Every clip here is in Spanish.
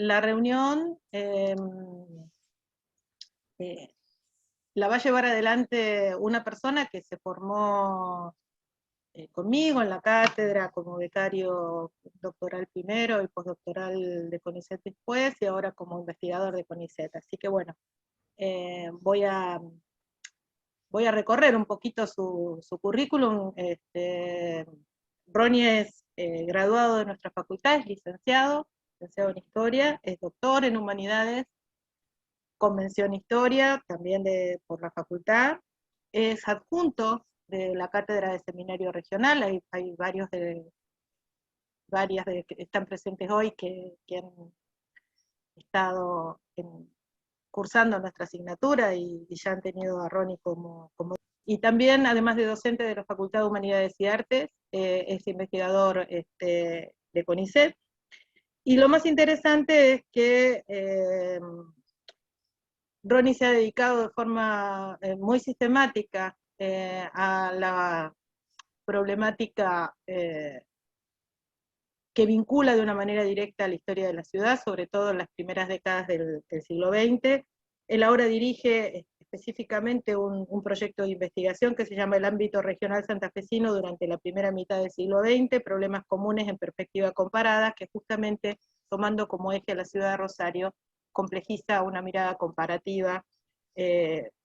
la reunión la va a llevar adelante una persona que se formó conmigo en la cátedra como becario doctoral primero y postdoctoral de CONICET después, y ahora como investigador de CONICET. Así que bueno, voy a recorrer un poquito su currículum. Ronnie es graduado de nuestra facultad, es licenciado en Historia, es doctor en Humanidades, con mención Historia, también por la facultad, es adjunto de la Cátedra de Seminario Regional, hay varias que están presentes hoy que han estado cursando nuestra asignatura y ya han tenido a Ronnie como... Y también, además de docente de la Facultad de Humanidades y Artes, es investigador de CONICET. Y lo más interesante es que Ronnie se ha dedicado de forma muy sistemática a la problemática que vincula de una manera directa a la historia de la ciudad, sobre todo en las primeras décadas del siglo XX. Él ahora dirige específicamente un proyecto de investigación que se llama el Ámbito Regional Santafesino durante la primera mitad del siglo XX, problemas comunes en perspectiva comparada, que justamente tomando como eje a la ciudad de Rosario, complejiza una mirada comparativa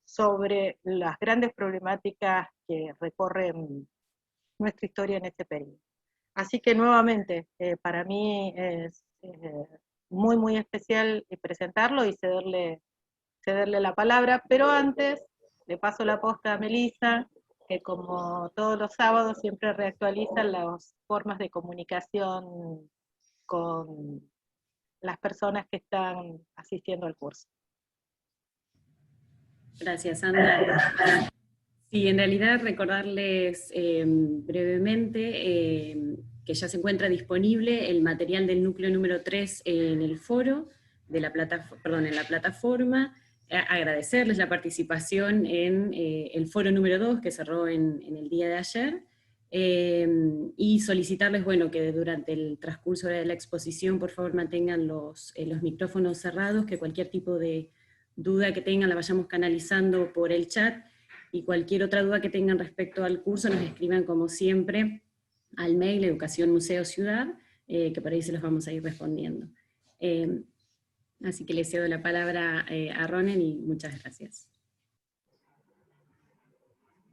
sobre las grandes problemáticas que recorren nuestra historia en este periodo. Así que nuevamente, para mí es muy, muy especial presentarlo y cederle la palabra, pero antes le paso la posta a Melissa, que como todos los sábados siempre reactualiza las formas de comunicación con las personas que están asistiendo al curso. Gracias, Sandra. Sí, en realidad recordarles brevemente que ya se encuentra disponible el material del núcleo número 3 en el foro, en la plataforma. Agradecerles la participación en el foro número 2 que cerró en el día de ayer, y solicitarles, bueno, que durante el transcurso de la exposición por favor mantengan los micrófonos cerrados, que cualquier tipo de duda que tengan la vayamos canalizando por el chat, y cualquier otra duda que tengan respecto al curso nos escriban como siempre al mail Educación Museo Ciudad, que por ahí se los vamos a ir respondiendo. Así que le cedo la palabra a Ronen y muchas gracias.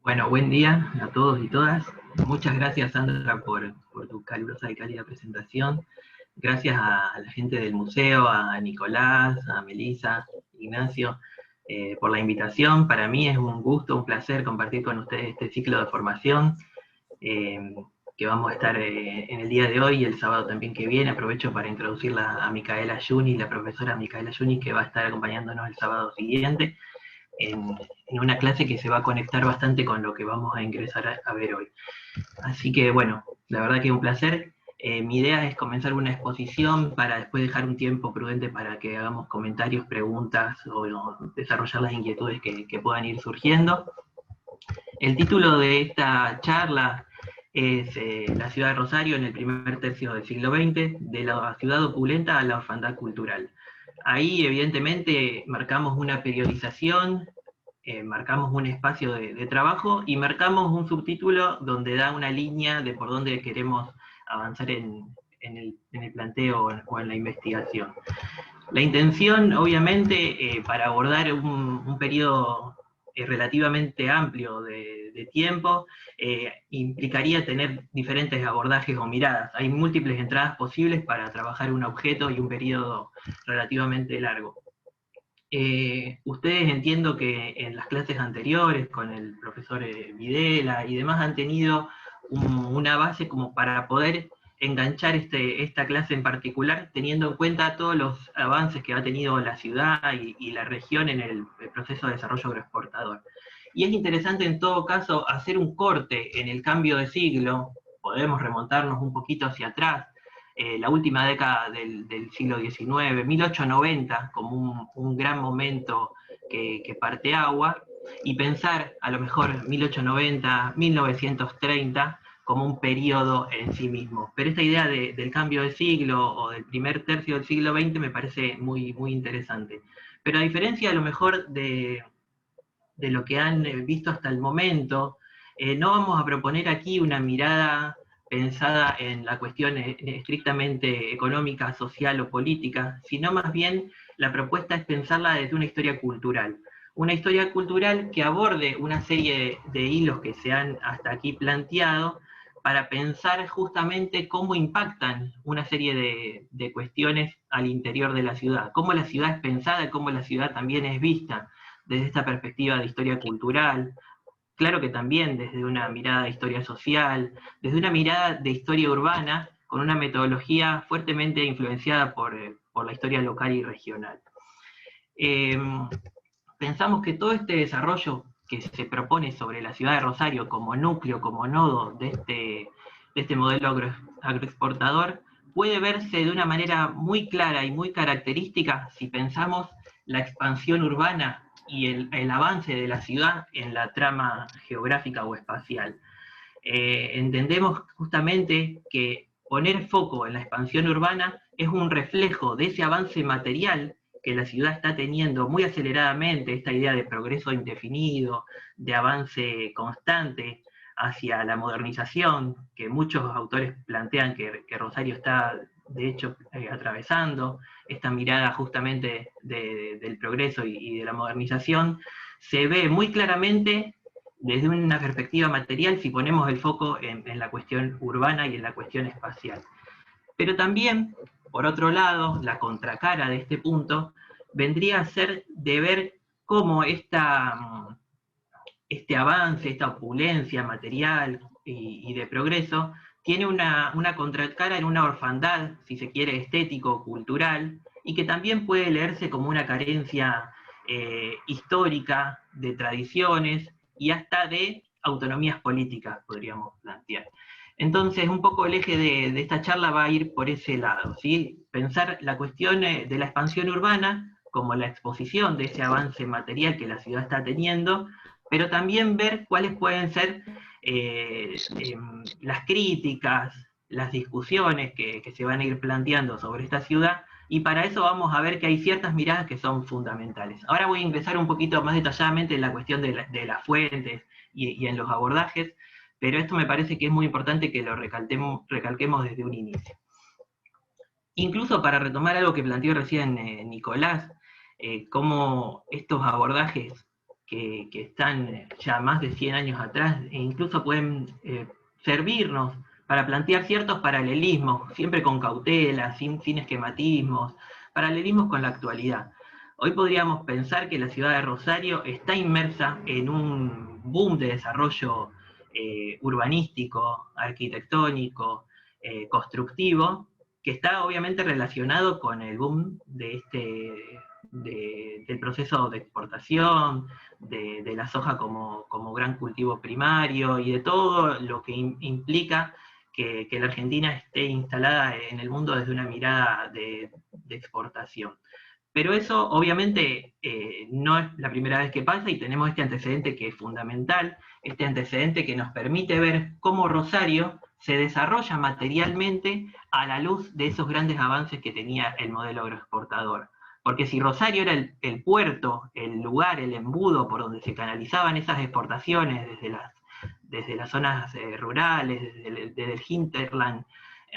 Bueno, buen día a todos y todas. Muchas gracias, Sandra, por tu calurosa y cálida presentación. Gracias a la gente del museo, a Nicolás, a Melissa, Ignacio, por la invitación. Para mí es un gusto, un placer compartir con ustedes este ciclo de formación que vamos a estar en el día de hoy y el sábado también que viene. Aprovecho para introducirla a Micaela Yuni, la profesora Micaela Yuni, que va a estar acompañándonos el sábado siguiente en una clase que se va a conectar bastante con lo que vamos a ingresar a ver hoy. Así que bueno, la verdad que es un placer. Mi idea es comenzar una exposición para después dejar un tiempo prudente para que hagamos comentarios, preguntas o desarrollar las inquietudes que puedan ir surgiendo. El título de esta charla es La ciudad de Rosario en el primer tercio del siglo XX, de la ciudad opulenta a la orfandad cultural. Ahí evidentemente marcamos una periodización, marcamos un espacio de trabajo y marcamos un subtítulo donde da una línea de por dónde queremos avanzar en el planteo o en la investigación. La intención, obviamente, para abordar un periodo relativamente amplio de tiempo, implicaría tener diferentes abordajes o miradas. Hay múltiples entradas posibles para trabajar un objeto y un periodo relativamente largo. Ustedes entiendo que en las clases anteriores, con el profesor Videla y demás, han tenido una base como para poder enganchar esta clase en particular, teniendo en cuenta todos los avances que ha tenido la ciudad y la región en el proceso de desarrollo agroexportador. Y es interesante en todo caso hacer un corte en el cambio de siglo. Podemos remontarnos un poquito hacia atrás, la última década del siglo XIX, 1890, como un gran momento que parte agua, y pensar a lo mejor 1890, 1930, como un periodo en sí mismo. Pero esta idea del cambio de siglo o del primer tercio del siglo XX me parece muy, muy interesante. Pero a diferencia a lo mejor de lo que han visto hasta el momento, no vamos a proponer aquí una mirada pensada en la cuestión estrictamente económica, social o política, sino más bien la propuesta es pensarla desde una historia cultural. Una historia cultural que aborde una serie de hilos que se han hasta aquí planteado para pensar justamente cómo impactan una serie de cuestiones al interior de la ciudad, cómo la ciudad es pensada, cómo la ciudad también es vista desde esta perspectiva de historia cultural, claro que también desde una mirada de historia social, desde una mirada de historia urbana, con una metodología fuertemente influenciada por la historia local y regional. Pensamos que todo este desarrollo que se propone sobre la ciudad de Rosario como núcleo, como nodo de este modelo agroexportador, puede verse de una manera muy clara y muy característica si pensamos la expansión urbana y el avance de la ciudad en la trama geográfica o espacial. Entendemos justamente que poner foco en la expansión urbana es un reflejo de ese avance material que la ciudad está teniendo muy aceleradamente, esta idea de progreso indefinido, de avance constante hacia la modernización, que muchos autores plantean que Rosario está de hecho atravesando, esta mirada justamente del progreso y de la modernización, se ve muy claramente desde una perspectiva material si ponemos el foco en la cuestión urbana y en la cuestión espacial. Pero también, por otro lado, la contracara de este punto vendría a ser de ver cómo este avance, esta opulencia material y de progreso, tiene una contracara en una orfandad, si se quiere, estético, cultural, y que también puede leerse como una carencia histórica, de tradiciones y hasta de autonomías políticas, podríamos plantear. Entonces, un poco el eje de esta charla va a ir por ese lado, ¿sí? Pensar la cuestión de la expansión urbana como la exposición de ese avance material que la ciudad está teniendo, pero también ver cuáles pueden ser las críticas, las discusiones que se van a ir planteando sobre esta ciudad, y para eso vamos a ver que hay ciertas miradas que son fundamentales. Ahora voy a ingresar un poquito más detalladamente en la cuestión de las fuentes y en los abordajes, pero esto me parece que es muy importante que lo recalquemos desde un inicio. Incluso para retomar algo que planteó recién Nicolás, cómo estos abordajes que están ya más de 100 años atrás, e incluso pueden servirnos para plantear ciertos paralelismos, siempre con cautela, sin esquematismos, paralelismos con la actualidad. Hoy podríamos pensar que la ciudad de Rosario está inmersa en un boom de desarrollo urbanístico, arquitectónico, constructivo, que está obviamente relacionado con el boom del proceso de exportación, de la soja como gran cultivo primario y de todo lo que implica que la Argentina esté instalada en el mundo desde una mirada de exportación. Pero eso obviamente no es la primera vez que pasa y tenemos este antecedente que es fundamental, este antecedente que nos permite ver cómo Rosario se desarrolla materialmente a la luz de esos grandes avances que tenía el modelo agroexportador. Porque si Rosario era el puerto, el lugar, el embudo por donde se canalizaban esas exportaciones desde las zonas rurales, desde el hinterland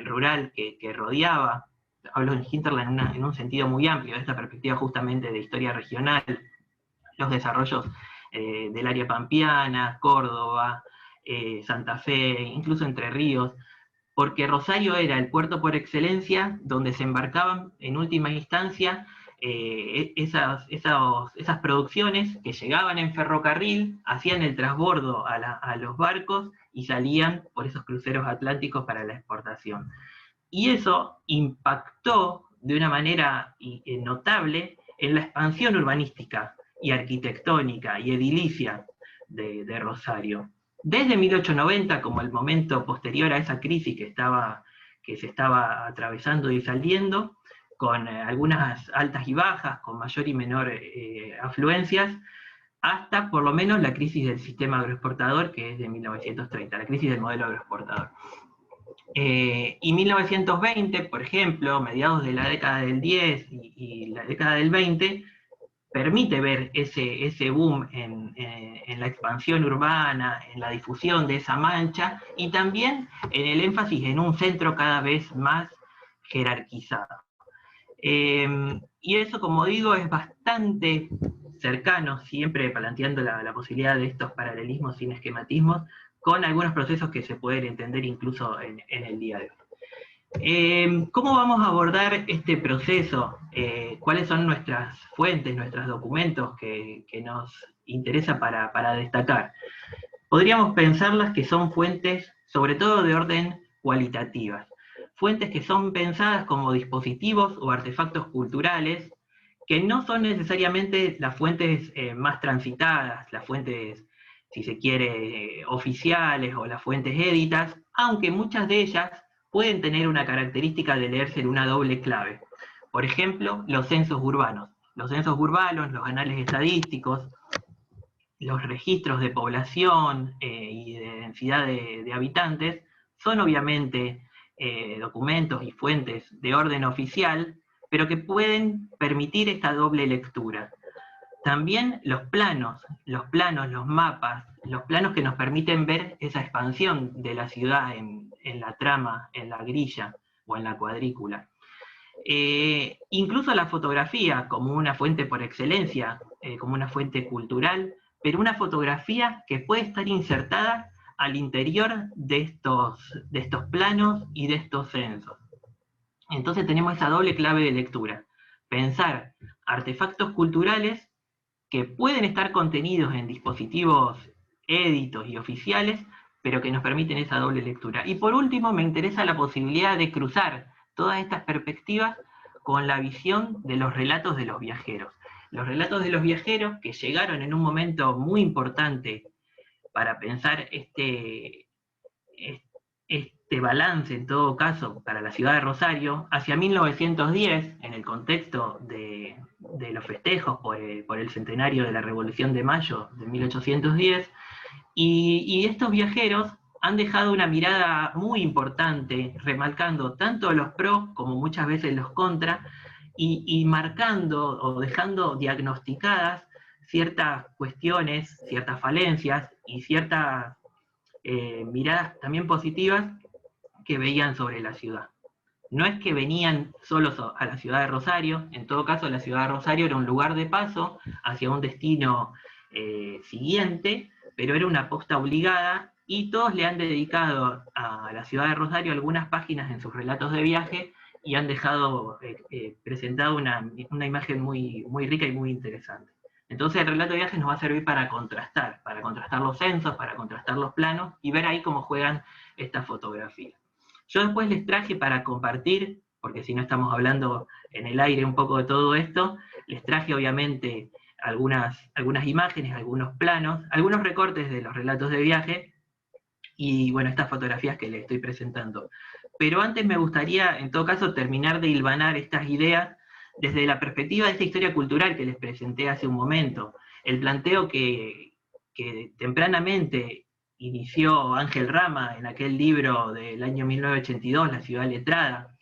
rural que rodeaba, hablo en hinterland en un sentido muy amplio, de esta perspectiva justamente de historia regional, los desarrollos del área pampeana, Córdoba, Santa Fe, incluso Entre Ríos, porque Rosario era el puerto por excelencia donde se embarcaban en última instancia esas producciones que llegaban en ferrocarril, hacían el transbordo a los barcos y salían por esos cruceros atlánticos para la exportación. Y eso impactó de una manera notable en la expansión urbanística y arquitectónica y edilicia de Rosario. Desde 1890, como el momento posterior a esa crisis que se estaba atravesando y saliendo, con algunas altas y bajas, con mayor y menor afluencias, hasta por lo menos la crisis del sistema agroexportador, que es de 1930, la crisis del modelo agroexportador. Y 1920, por ejemplo, mediados de la década del 10 y la década del 20, permite ver ese boom en la expansión urbana, en la difusión de esa mancha, y también en el énfasis en un centro cada vez más jerarquizado. Y eso, como digo, es bastante cercano, siempre planteando la posibilidad de estos paralelismos sin esquematismos, con algunos procesos que se pueden entender incluso en el día de hoy. ¿Cómo vamos a abordar este proceso? ¿Cuáles son nuestras fuentes, nuestros documentos que nos interesa para destacar? Podríamos pensarlas que son fuentes, sobre todo de orden cualitativas. Fuentes que son pensadas como dispositivos o artefactos culturales, que no son necesariamente las fuentes más transitadas, las fuentes, si se quiere, oficiales o las fuentes éditas, aunque muchas de ellas pueden tener una característica de leerse en una doble clave. Por ejemplo, los censos urbanos. Los censos urbanos, los anales estadísticos, los registros de población y de densidad de habitantes son obviamente documentos y fuentes de orden oficial, pero que pueden permitir esta doble lectura. También los planos, los mapas, los planos que nos permiten ver esa expansión de la ciudad en la trama, en la grilla o en la cuadrícula. Incluso la fotografía como una fuente por excelencia, como una fuente cultural, pero una fotografía que puede estar insertada al interior de estos planos y de estos censos. Entonces tenemos esa doble clave de lectura. Pensar artefactos culturales que pueden estar contenidos en dispositivos éditos y oficiales, pero que nos permiten esa doble lectura. Y por último, me interesa la posibilidad de cruzar todas estas perspectivas con la visión de los relatos de los viajeros. Los relatos de los viajeros que llegaron en un momento muy importante para pensar este balance, en todo caso, para la ciudad de Rosario, hacia 1910, en el contexto de los festejos por el centenario de la Revolución de Mayo de 1810, y estos viajeros han dejado una mirada muy importante, remarcando tanto los pros como muchas veces los contra, y marcando o dejando diagnosticadas ciertas cuestiones, ciertas falencias y ciertas miradas también positivas que veían sobre la ciudad. No es que venían solos a la ciudad de Rosario, en todo caso la ciudad de Rosario era un lugar de paso hacia un destino siguiente, pero era una posta obligada, y todos le han dedicado a la ciudad de Rosario algunas páginas en sus relatos de viaje, y han dejado presentado una imagen muy, muy rica y muy interesante. Entonces el relato de viajes nos va a servir para contrastar los censos, para contrastar los planos, y ver ahí cómo juegan estas fotografías. Yo después les traje para compartir, porque si no estamos hablando en el aire un poco de todo esto, les traje obviamente algunas imágenes, algunos planos, algunos recortes de los relatos de viaje, y bueno, estas fotografías que les estoy presentando. Pero antes me gustaría, en todo caso, terminar de hilvanar estas ideas desde la perspectiva de esta historia cultural que les presenté hace un momento. El planteo que tempranamente inició Ángel Rama en aquel libro del año 1982, La ciudad letrada,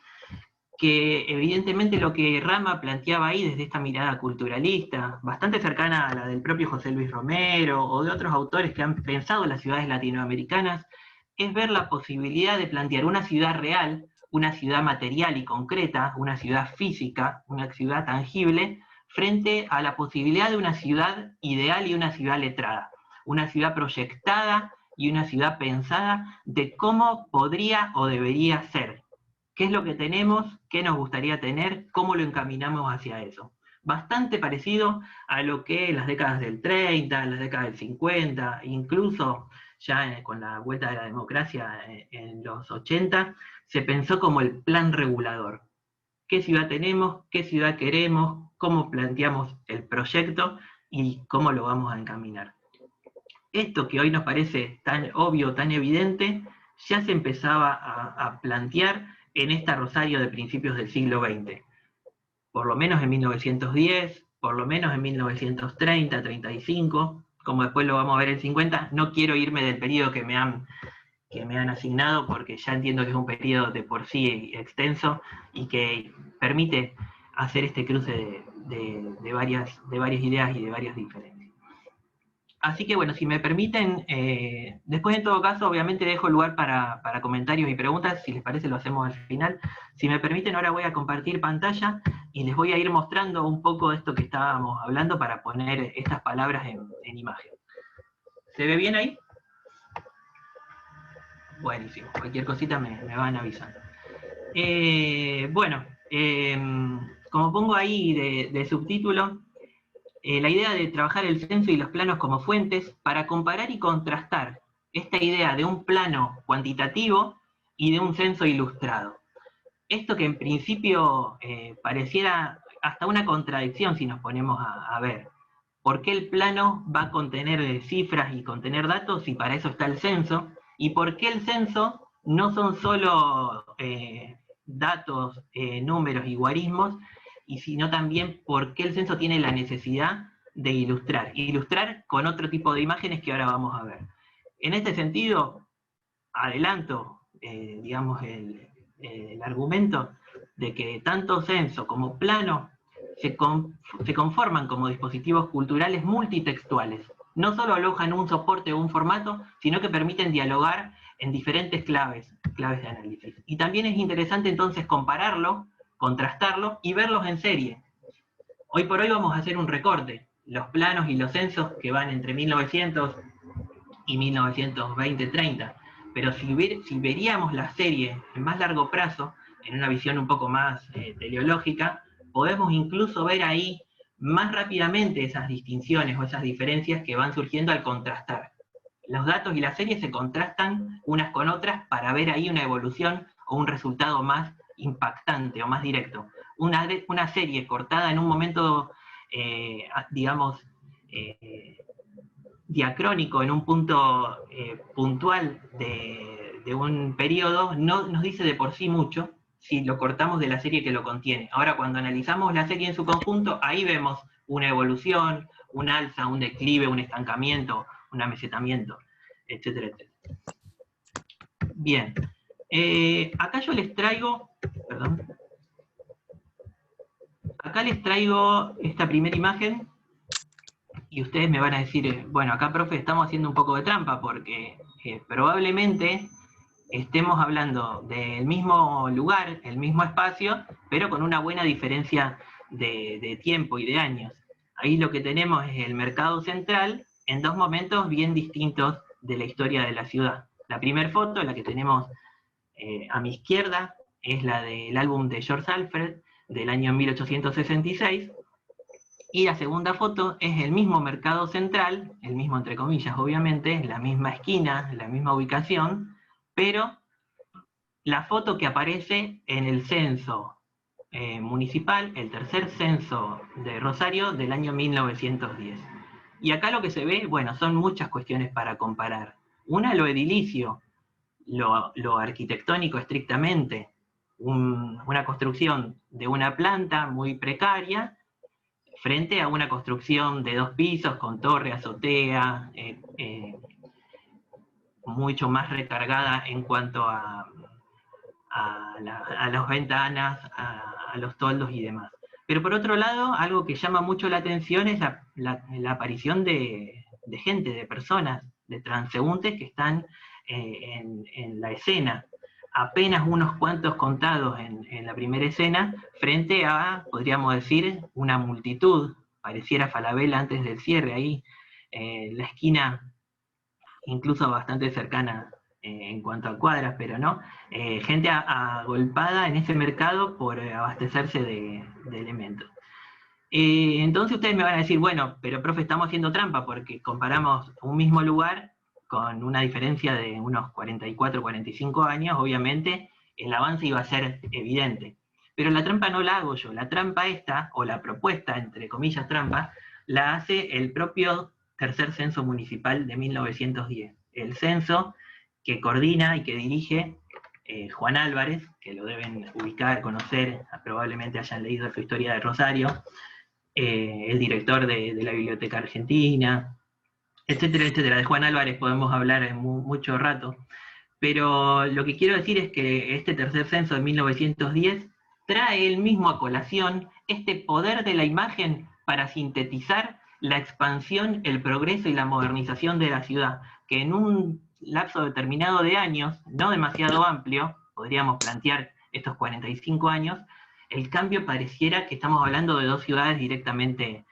que evidentemente lo que Rama planteaba ahí desde esta mirada culturalista, bastante cercana a la del propio José Luis Romero o de otros autores que han pensado las ciudades latinoamericanas, es ver la posibilidad de plantear una ciudad real, una ciudad material y concreta, una ciudad física, una ciudad tangible, frente a la posibilidad de una ciudad ideal y una ciudad letrada, una ciudad proyectada y una ciudad pensada de cómo podría o debería ser. ¿Qué es lo que tenemos? ¿Qué nos gustaría tener? ¿Cómo lo encaminamos hacia eso? Bastante parecido a lo que en las décadas del 30, en las décadas del 50, incluso ya con la vuelta de la democracia en los 80, se pensó como el plan regulador. ¿Qué ciudad tenemos? ¿Qué ciudad queremos? ¿Cómo planteamos el proyecto? ¿Y cómo lo vamos a encaminar? Esto que hoy nos parece tan obvio, tan evidente, ya se empezaba a plantear en esta Rosario de principios del siglo XX. Por lo menos en 1910, por lo menos en 1930, 35, como después lo vamos a ver en 50. No quiero irme del periodo que me han asignado, porque ya entiendo que es un periodo de por sí extenso y que permite hacer este cruce de varias ideas y de varias diferencias. Así que bueno, si me permiten, después en todo caso obviamente dejo lugar para comentarios y preguntas, si les parece lo hacemos al final. Si me permiten, ahora voy a compartir pantalla y les voy a ir mostrando un poco de esto que estábamos hablando para poner estas palabras en imagen. ¿Se ve bien ahí? Buenísimo, cualquier cosita me van avisando. Bueno, como pongo ahí de subtítulo, la idea de trabajar el censo y los planos como fuentes para comparar y contrastar esta idea de un plano cuantitativo y de un censo ilustrado. Esto que en principio pareciera hasta una contradicción si nos ponemos a ver. ¿Por qué el plano va a contener cifras y contener datos y para eso está el censo? ¿Y por qué el censo no son solo datos, números y guarismos, y sino también por qué el censo tiene la necesidad de ilustrar con otro tipo de imágenes que ahora vamos a ver? En este sentido, adelanto, digamos, el argumento de que tanto censo como plano se conforman como dispositivos culturales multitextuales. No solo alojan un soporte o un formato, sino que permiten dialogar en diferentes claves de análisis. Y también es interesante entonces compararlo, contrastarlo y verlos en serie. Hoy por hoy vamos a hacer un recorte. Los planos y los censos que van entre 1900 y 1920-30. Pero si veríamos la serie en más largo plazo, en una visión un poco más teleológica, podemos incluso ver ahí más rápidamente esas distinciones o esas diferencias que van surgiendo al contrastar. Los datos y las series se contrastan unas con otras para ver ahí una evolución o un resultado más impactante o más directo. Una serie cortada en un momento, digamos, diacrónico, en un punto puntual de un periodo, no nos dice de por sí mucho si lo cortamos de la serie que lo contiene. Ahora, cuando analizamos la serie en su conjunto, ahí vemos una evolución, un alza, un declive, un estancamiento, un amesetamiento, etcétera, etcétera. Bien, acá yo les traigo, perdón, acá les traigo esta primera imagen, y ustedes me van a decir, bueno, acá, profe, estamos haciendo un poco de trampa, porque probablemente estemos hablando del mismo lugar, el mismo espacio, pero con una buena diferencia de tiempo y de años. Ahí lo que tenemos es el mercado central en dos momentos bien distintos de la historia de la ciudad. La primera foto, la que tenemos a mi izquierda, es la del álbum de George Alfred, del año 1866, y la segunda foto es el mismo mercado central, el mismo entre comillas obviamente, la misma esquina, la misma ubicación, pero la foto que aparece en el censo municipal, el tercer censo de Rosario del año 1910. Y acá lo que se ve, bueno, son muchas cuestiones para comparar. Una, lo edilicio, lo arquitectónico estrictamente, una construcción de una planta muy precaria, frente a una construcción de 2 pisos con torre, azotea, mucho más recargada en cuanto a las ventanas, a los toldos y demás. Pero por otro lado, algo que llama mucho la atención es la aparición de gente, de personas, de transeúntes que están en la escena. Apenas unos cuantos contados en la primera escena, frente a, podríamos decir, una multitud. Pareciera Falabella antes del cierre, ahí, la esquina incluso bastante cercana en cuanto a cuadras, pero no, gente agolpada en ese mercado por abastecerse de elementos. Entonces ustedes me van a decir, bueno, pero profe, estamos haciendo trampa porque comparamos un mismo lugar con una diferencia de unos 44, 45 años, obviamente el avance iba a ser evidente. Pero la trampa no la hago yo, la trampa esta, o la propuesta, entre comillas trampa, la hace el propio tercer censo municipal de 1910. El censo que coordina y que dirige Juan Álvarez, que lo deben ubicar, conocer, probablemente hayan leído su historia de Rosario, el director de la Biblioteca Argentina, etcétera, etcétera. De Juan Álvarez podemos hablar en mucho rato, pero lo que quiero decir es que este tercer censo de 1910 trae él mismo a colación este poder de la imagen para sintetizar la expansión, el progreso y la modernización de la ciudad, que en un lapso determinado de años, no demasiado amplio, podríamos plantear estos 45 años, el cambio pareciera que estamos hablando de dos ciudades directamente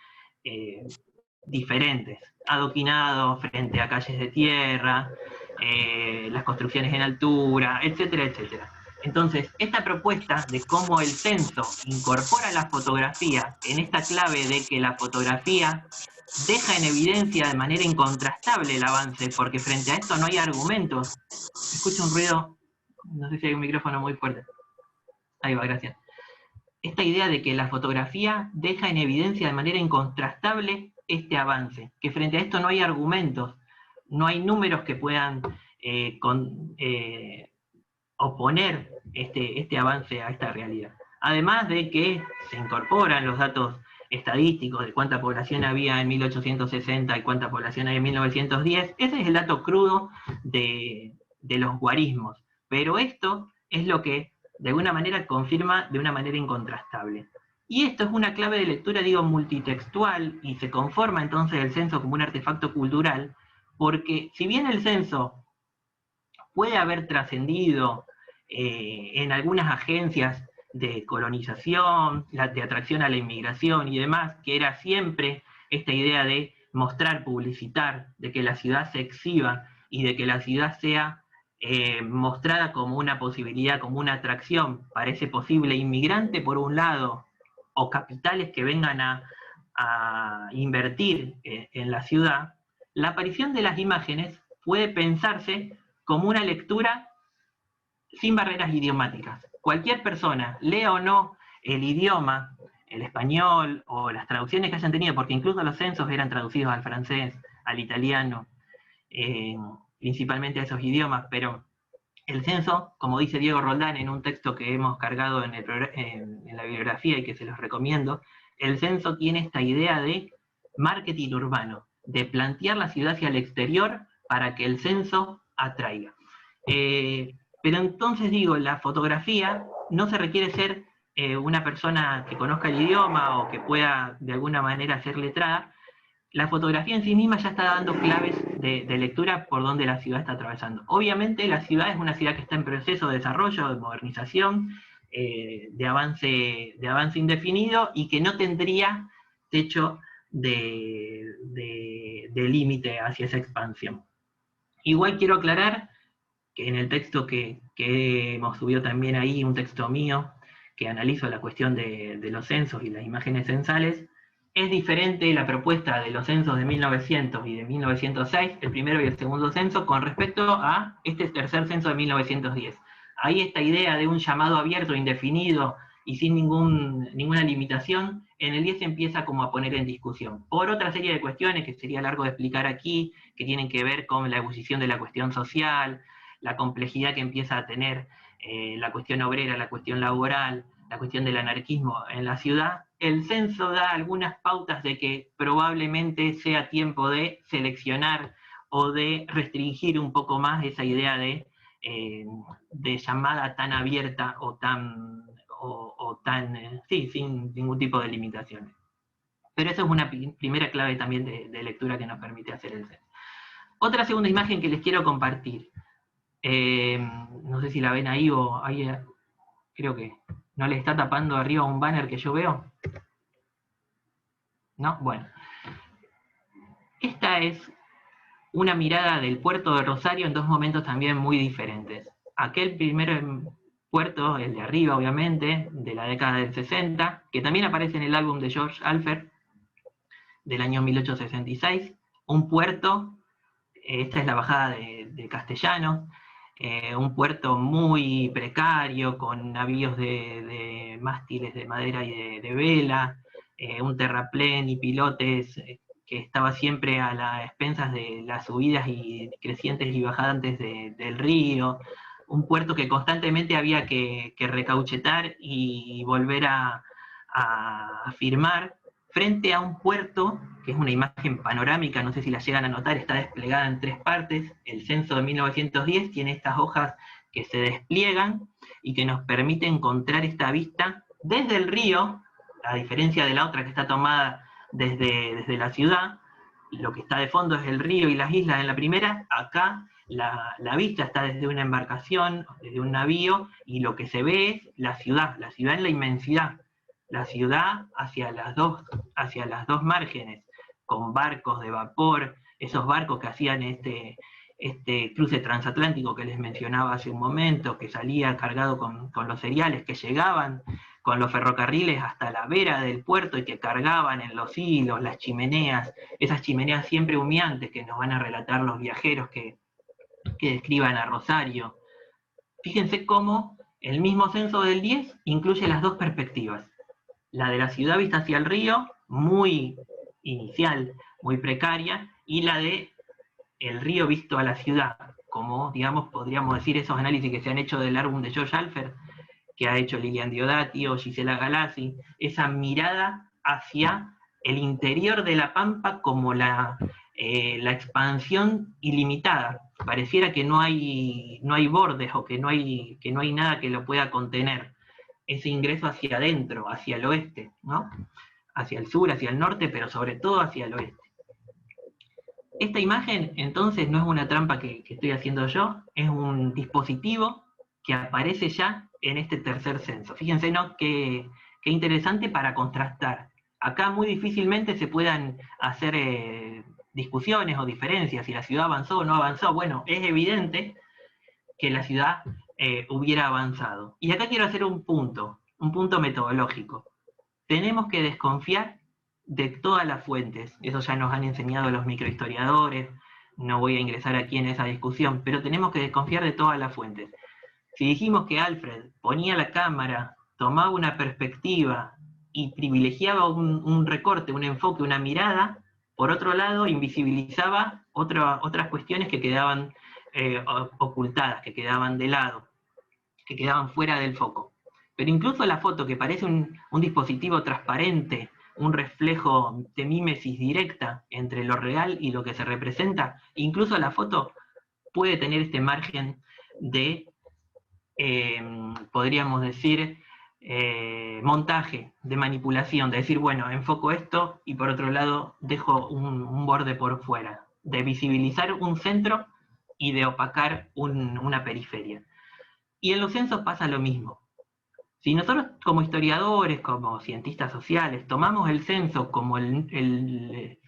diferentes, adoquinados frente a calles de tierra, las construcciones en altura, etcétera, etcétera. Entonces, esta propuesta de cómo el censo incorpora la fotografía en esta clave de que la fotografía deja en evidencia de manera incontrastable el avance, porque frente a esto no hay argumentos. Escucho un ruido, no sé si hay un micrófono muy fuerte. Ahí va, gracias. Esta idea de que la fotografía deja en evidencia de manera incontrastable este avance, que frente a esto no hay argumentos, no hay números que puedan oponer este avance a esta realidad. Además de que se incorporan los datos estadísticos de cuánta población había en 1860 y cuánta población hay en 1910, ese es el dato crudo de los guarismos, pero esto es lo que de alguna manera confirma de una manera incontrastable. Y esto es una clave de lectura, digo, multitextual, y se conforma entonces el censo como un artefacto cultural, porque si bien el censo puede haber trascendido en algunas agencias de colonización, de atracción a la inmigración y demás, que era siempre esta idea de mostrar, publicitar, de que la ciudad se exhiba y de que la ciudad sea mostrada como una posibilidad, como una atracción para ese posible inmigrante por un lado, o capitales que vengan a invertir en la ciudad, la aparición de las imágenes puede pensarse como una lectura sin barreras idiomáticas. Cualquier persona, lea o no el idioma, el español o las traducciones que hayan tenido, porque incluso los censos eran traducidos al francés, al italiano, principalmente a esos idiomas, pero el censo, como dice Diego Roldán en un texto que hemos cargado en la bibliografía y que se los recomiendo, el censo tiene esta idea de marketing urbano, de plantear la ciudad hacia el exterior para que el censo atraiga. Pero entonces digo, la fotografía no se requiere ser una persona que conozca el idioma o que pueda de alguna manera ser letrada. La fotografía en sí misma ya está dando claves de lectura por donde la ciudad está atravesando. Obviamente la ciudad es una ciudad que está en proceso de desarrollo, de modernización, de avance indefinido y que no tendría techo de límite hacia esa expansión. Igual quiero aclarar que en el texto que hemos subido también ahí, un texto mío, que analizo la cuestión de los censos y las imágenes censales, es diferente la propuesta de los censos de 1900 y de 1906, el primero y el segundo censo, con respecto a este tercer censo de 1910. Ahí esta idea de un llamado abierto, indefinido y sin ninguna limitación, en el 10 se empieza como a poner en discusión. Por otra serie de cuestiones que sería largo de explicar aquí, que tienen que ver con la ebullición de la cuestión social, la complejidad que empieza a tener la cuestión obrera, la cuestión laboral, la cuestión del anarquismo en la ciudad, el censo da algunas pautas de que probablemente sea tiempo de seleccionar o de restringir un poco más esa idea de llamada tan abierta o tan, sí, sin ningún tipo de limitaciones. Pero eso es una primera clave también de lectura que nos permite hacer el censo. Otra segunda imagen que les quiero compartir. No sé si la ven ahí o ahí, creo que no le está tapando arriba un banner que yo veo. ¿No? Bueno. Esta es una mirada del puerto de Rosario en dos momentos también muy diferentes. Aquel primer puerto, el de arriba obviamente, de la década del 60, que también aparece en el álbum de George Alfer, del año 1866, un puerto, esta es la bajada de Castellanos, un puerto muy precario, con navíos de mástiles de madera y de vela, un terraplén y pilotes que estaba siempre a las expensas de las subidas y crecientes y bajantes del río, un puerto que constantemente había que recauchetar y volver a firmar, frente a un puerto, que es una imagen panorámica, no sé si la llegan a notar, está desplegada en 3 partes. El censo de 1910 tiene estas hojas que se despliegan y que nos permite encontrar esta vista desde el río, a diferencia de la otra que está tomada desde la ciudad. Lo que está de fondo es el río y las islas en la primera. Acá la vista está desde una embarcación, desde un navío, y lo que se ve es la ciudad en la inmensidad, la ciudad hacia las dos márgenes, con barcos de vapor, esos barcos que hacían este cruce transatlántico que les mencionaba hace un momento, que salía cargado con los cereales, que llegaban con los ferrocarriles hasta la vera del puerto y que cargaban en los hilos, las chimeneas, esas chimeneas siempre humeantes que nos van a relatar los viajeros que describan a Rosario. Fíjense cómo el mismo censo del 10 incluye las dos perspectivas. La de la ciudad vista hacia el río, muy inicial, muy precaria, y la de el río visto a la ciudad, como, digamos, podríamos decir esos análisis que se han hecho del álbum de George Alfer, que ha hecho Lilian Diodati o Gisela Galassi, esa mirada hacia el interior de la Pampa como la expansión ilimitada. Pareciera que no hay bordes o que no hay nada que lo pueda contener. Ese ingreso hacia adentro, hacia el oeste, ¿no? Hacia el sur, hacia el norte, pero sobre todo hacia el oeste. Esta imagen, entonces, no es una trampa que estoy haciendo yo, es un dispositivo que aparece ya en este tercer censo. Fíjense, ¿no? Qué interesante para contrastar. Acá muy difícilmente se puedan hacer discusiones o diferencias, si la ciudad avanzó o no avanzó. Bueno, es evidente que la ciudad hubiera avanzado. Y acá quiero hacer un punto metodológico. Tenemos que desconfiar de todas las fuentes. Eso ya nos han enseñado los microhistoriadores, no voy a ingresar aquí en esa discusión, pero tenemos que desconfiar de todas las fuentes. Si dijimos que Alfred ponía la cámara, tomaba una perspectiva y privilegiaba un recorte, un enfoque, una mirada, por otro lado invisibilizaba otras cuestiones que quedaban ocultadas, que quedaban de lado, que quedaban fuera del foco. Pero incluso la foto, que parece un dispositivo transparente, un reflejo de mímesis directa entre lo real y lo que se representa, incluso la foto puede tener este margen de, podríamos decir, montaje, de manipulación, de decir, bueno, enfoco esto y por otro lado dejo un borde por fuera, de visibilizar un centro y de opacar una periferia. Y en los censos pasa lo mismo. Si nosotros como historiadores, como cientistas sociales, tomamos el censo como el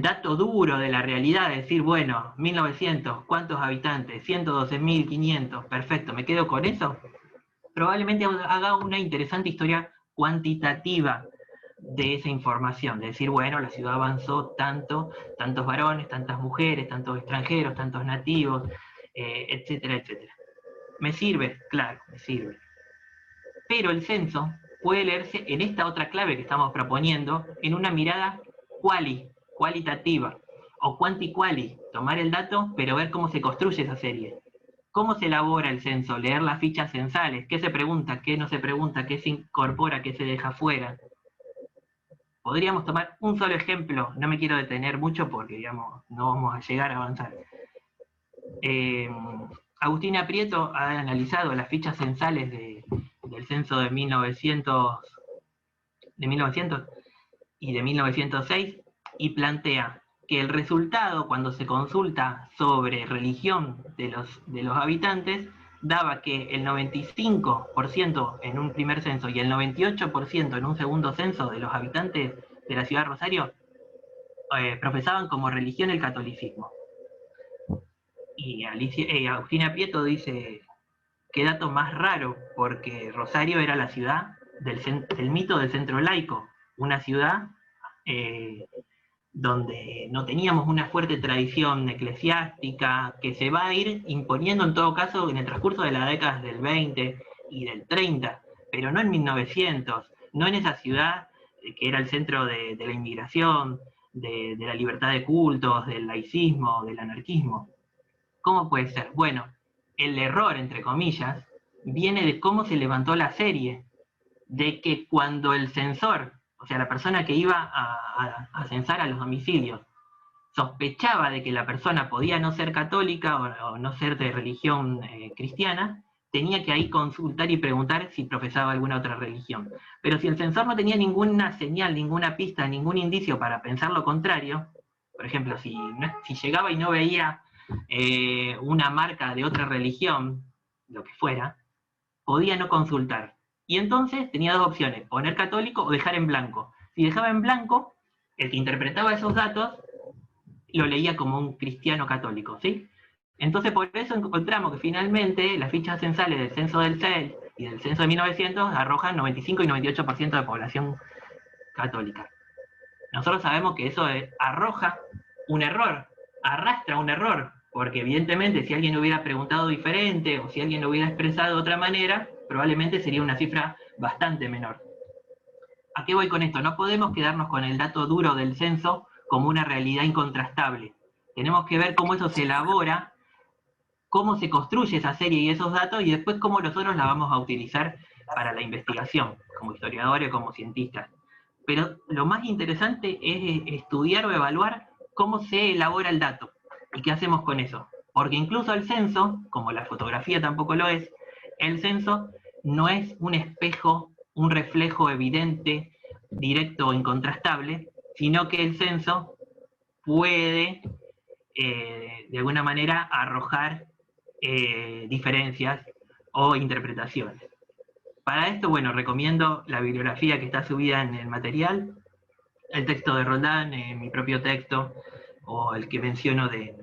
dato duro de la realidad, de decir, bueno, 1900, ¿cuántos habitantes? 112.500, perfecto, ¿me quedo con eso? Probablemente haga una interesante historia cuantitativa de esa información, de decir, bueno, la ciudad avanzó tanto, tantos varones, tantas mujeres, tantos extranjeros, tantos nativos, etcétera, etcétera. ¿Me sirve? Claro, me sirve. Pero el censo puede leerse en esta otra clave que estamos proponiendo, en una mirada cualitativa, o quanti-quali, tomar el dato, pero ver cómo se construye esa serie. ¿Cómo se elabora el censo? Leer las fichas censales, qué se pregunta, qué no se pregunta, qué se incorpora, qué se deja fuera. Podríamos tomar un solo ejemplo, no me quiero detener mucho porque, digamos, no vamos a llegar a avanzar. Agustina Prieto ha analizado las fichas censales del censo de 1900 y de 1906 y plantea que el resultado, cuando se consulta sobre religión de los habitantes, daba que el 95% en un primer censo y el 98% en un segundo censo de los habitantes de la ciudad de Rosario profesaban como religión el catolicismo. Y Agustina Prieto dice, qué dato más raro, porque Rosario era la ciudad del mito del centro laico, una ciudad donde no teníamos una fuerte tradición eclesiástica que se va a ir imponiendo en todo caso en el transcurso de las décadas del 20 y del 30, pero no en 1900, no en esa ciudad que era el centro de la inmigración, de la libertad de cultos, del laicismo, del anarquismo. ¿Cómo puede ser? Bueno, el error, entre comillas, viene de cómo se levantó la serie, de que cuando el censor, o o sea, la persona que iba a censar a los domicilios, sospechaba de que la persona podía no ser católica o no ser de religión cristiana, tenía que ahí consultar y preguntar si profesaba alguna otra religión. Pero si el censor no tenía ninguna señal, ninguna pista, ningún indicio para pensar lo contrario, por ejemplo, si llegaba y no veía una marca de otra religión, lo que fuera, podía no consultar. Y entonces tenía dos opciones, poner católico o dejar en blanco. Si dejaba en blanco, el que interpretaba esos datos lo leía como un cristiano católico, ¿sí? Entonces por eso encontramos que finalmente las fichas censales del censo del CEL y del censo de 1900 arrojan 95 y 98% de población católica. Nosotros sabemos que eso arroja un error, arrastra un error, porque evidentemente si alguien hubiera preguntado diferente o si alguien lo hubiera expresado de otra manera, probablemente sería una cifra bastante menor. ¿A qué voy con esto? No podemos quedarnos con el dato duro del censo como una realidad incontrastable. Tenemos que ver cómo eso se elabora, cómo se construye esa serie y esos datos, y después cómo nosotros la vamos a utilizar para la investigación, como historiadores, como cientistas. Pero lo más interesante es estudiar o evaluar cómo se elabora el dato y qué hacemos con eso. Porque incluso el censo, como la fotografía tampoco lo es, el censo no es un espejo, un reflejo evidente, directo o incontrastable, sino que el censo puede, de alguna manera, arrojar diferencias o interpretaciones. Para esto, bueno, recomiendo la bibliografía que está subida en el material, el texto de Roldán, mi propio texto, o el que menciono de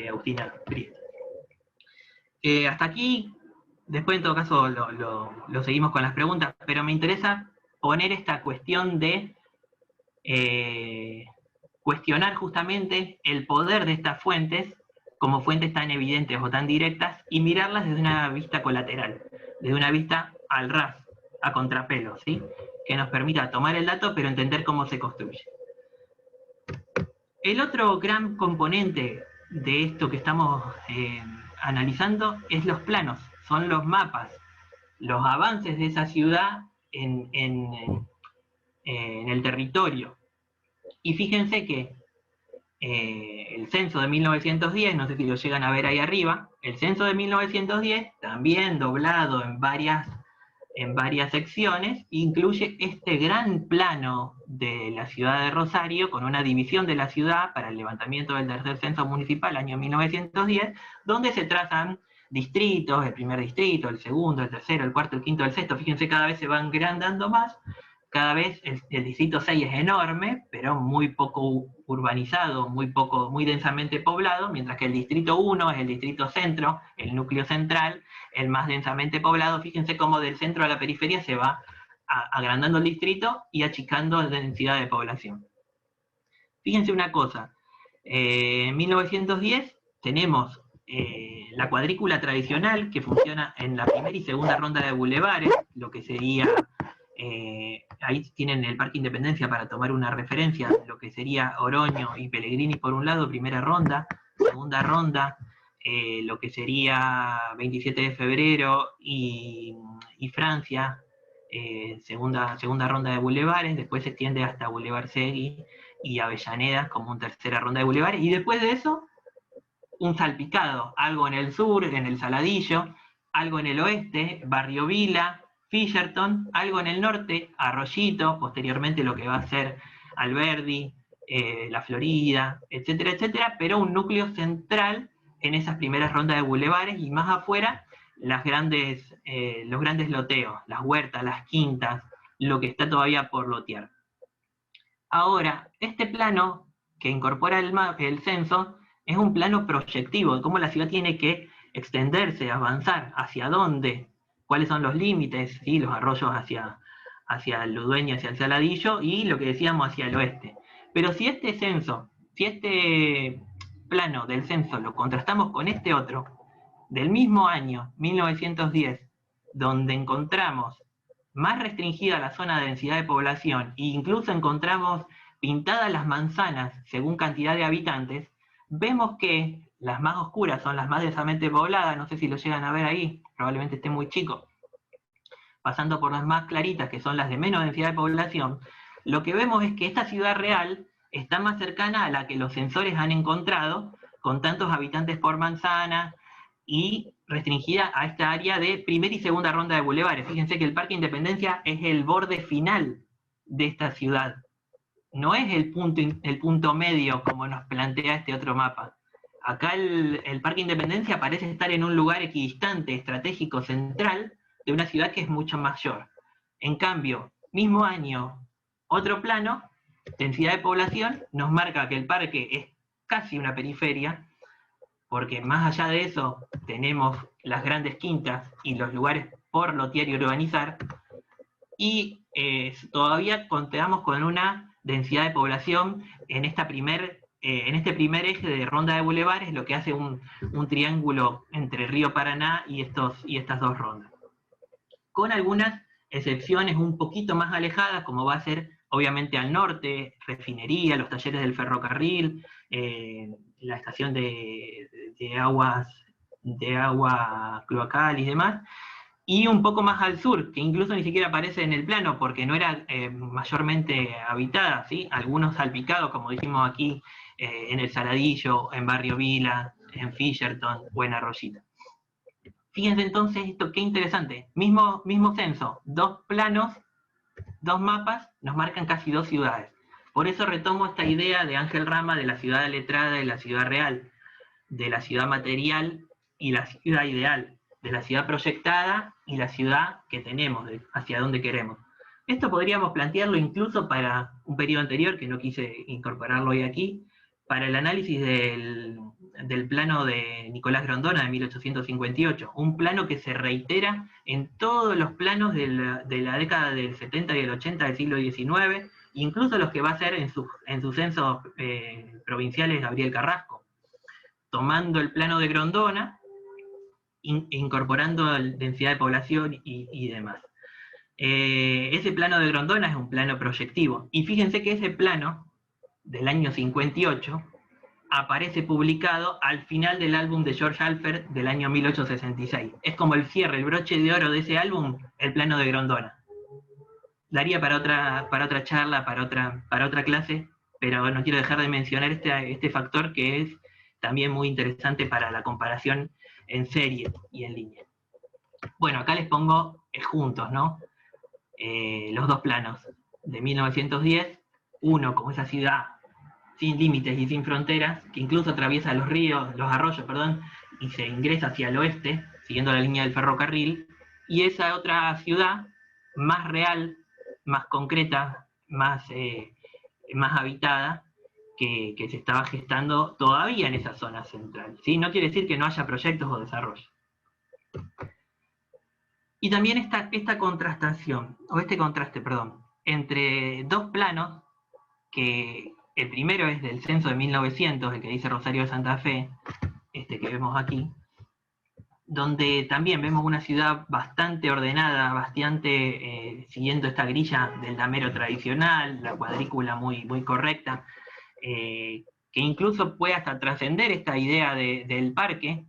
Agustina Priest. Hasta aquí, después en todo caso lo seguimos con las preguntas, pero me interesa poner esta cuestión de cuestionar justamente el poder de estas fuentes como fuentes tan evidentes o tan directas y mirarlas desde una vista colateral, desde una vista al ras, a contrapelo, ¿sí? Que nos permita tomar el dato pero entender cómo se construye. El otro gran componente de esto que estamos analizando es los planos, son los mapas, los avances de esa ciudad en el territorio. Y fíjense que el censo de 1910, no sé si lo llegan a ver ahí arriba, el censo de 1910, también doblado en varias secciones, incluye este gran plano de la ciudad de Rosario, con una división de la ciudad para el levantamiento del tercer censo municipal, año 1910, donde se trazan distritos, el primer distrito, el segundo, el tercero, el cuarto, el quinto, el sexto, fíjense, cada vez se van agrandando más. Cada vez el distrito 6 es enorme, pero muy poco urbanizado, muy densamente poblado, mientras que el distrito 1 es el distrito centro, el núcleo central, el más densamente poblado. Fíjense cómo del centro a la periferia se va agrandando el distrito y achicando la densidad de población. Fíjense una cosa, en 1910 tenemos la cuadrícula tradicional que funciona en la primera y segunda ronda de bulevares, lo que sería... ahí tienen el Parque Independencia para tomar una referencia, lo que sería Oroño y Pellegrini por un lado, primera ronda, segunda ronda, lo que sería 27 de febrero y Francia, segunda ronda de bulevares, después se extiende hasta Boulevard Segui y Avellaneda como una tercera ronda de bulevares, y después de eso, un salpicado, algo en el sur, en el Saladillo, algo en el oeste, Barrio Vila, Fisherton, algo en el norte, Arroyito, posteriormente lo que va a ser Alberdi, La Florida, etcétera, etcétera, pero un núcleo central en esas primeras rondas de bulevares, y más afuera los grandes loteos, las huertas, las quintas, lo que está todavía por lotear. Ahora, este plano que incorpora el censo es un plano proyectivo de cómo la ciudad tiene que extenderse, avanzar, hacia dónde, cuáles son los límites, ¿sí? Los arroyos hacia el Ludueña, hacia el Saladillo, y lo que decíamos hacia el oeste. Pero si este plano del censo lo contrastamos con este otro, del mismo año, 1910, donde encontramos más restringida la zona de densidad de población, e incluso encontramos pintadas las manzanas según cantidad de habitantes, vemos que las más oscuras son las más densamente pobladas, no sé si lo llegan a ver ahí, probablemente esté muy chico, pasando por las más claritas, que son las de menos densidad de población, lo que vemos es que esta ciudad real está más cercana a la que los sensores han encontrado, con tantos habitantes por manzana, y restringida a esta área de primera y segunda ronda de bulevares. Fíjense que el Parque Independencia es el borde final de esta ciudad. No es el punto medio como nos plantea este otro mapa. Acá el Parque Independencia parece estar en un lugar equidistante, estratégico, central, de una ciudad que es mucho mayor. En cambio, mismo año, otro plano, densidad de población, nos marca que el parque es casi una periferia, porque más allá de eso tenemos las grandes quintas y los lugares por lotear y urbanizar, y todavía contamos con una densidad de población en este primer eje de ronda de bulevares, lo que hace un triángulo entre Río Paraná y estas dos rondas. Con algunas excepciones un poquito más alejadas, como va a ser obviamente al norte, refinería, los talleres del ferrocarril, la estación de agua cloacal y demás, y un poco más al sur, que incluso ni siquiera aparece en el plano, porque no era mayormente habitada, ¿sí? Algunos salpicados, como dijimos aquí, en el Saladillo, en Barrio Vila, en Fisherton o en Arroyito. Fíjense entonces esto, qué interesante. Mismo censo, dos planos, dos mapas, nos marcan casi dos ciudades. Por eso retomo esta idea de Ángel Rama de la ciudad letrada y la ciudad real, de la ciudad material y la ciudad ideal, de la ciudad proyectada y la ciudad que tenemos, hacia dónde queremos. Esto podríamos plantearlo incluso para un periodo anterior, que no quise incorporarlo hoy aquí, para el análisis del plano de Nicolás Grondona de 1858, un plano que se reitera en todos los planos de la década del 70 y del 80 del siglo XIX, incluso los que va a hacer en sus censos provinciales Gabriel Carrasco, tomando el plano de Grondona, incorporando densidad de población y demás. Ese plano de Grondona es un plano proyectivo, y fíjense que ese plano del año 58 aparece publicado al final del álbum de George Alford del año 1866. Es como el cierre, el broche de oro de ese álbum, el plano de Grondona. Daría para otra charla, para otra clase, pero no quiero dejar de mencionar este factor que es también muy interesante para la comparación en serie y en línea. Bueno, acá les pongo juntos, ¿no? Los dos planos de 1910, uno como esa ciudad sin límites y sin fronteras, que incluso atraviesa los arroyos, y se ingresa hacia el oeste, siguiendo la línea del ferrocarril, y esa otra ciudad más real, más concreta, más habitada, que se estaba gestando todavía en esa zona central, ¿sí? No quiere decir que no haya proyectos o desarrollo. Y también esta contrastación, o este contraste, entre dos planos, que el primero es del censo de 1900, el que dice Rosario de Santa Fe, este que vemos aquí, donde también vemos una ciudad bastante ordenada, bastante siguiendo esta grilla del damero tradicional, la cuadrícula muy, muy correcta, que incluso puede hasta trascender esta idea del parque,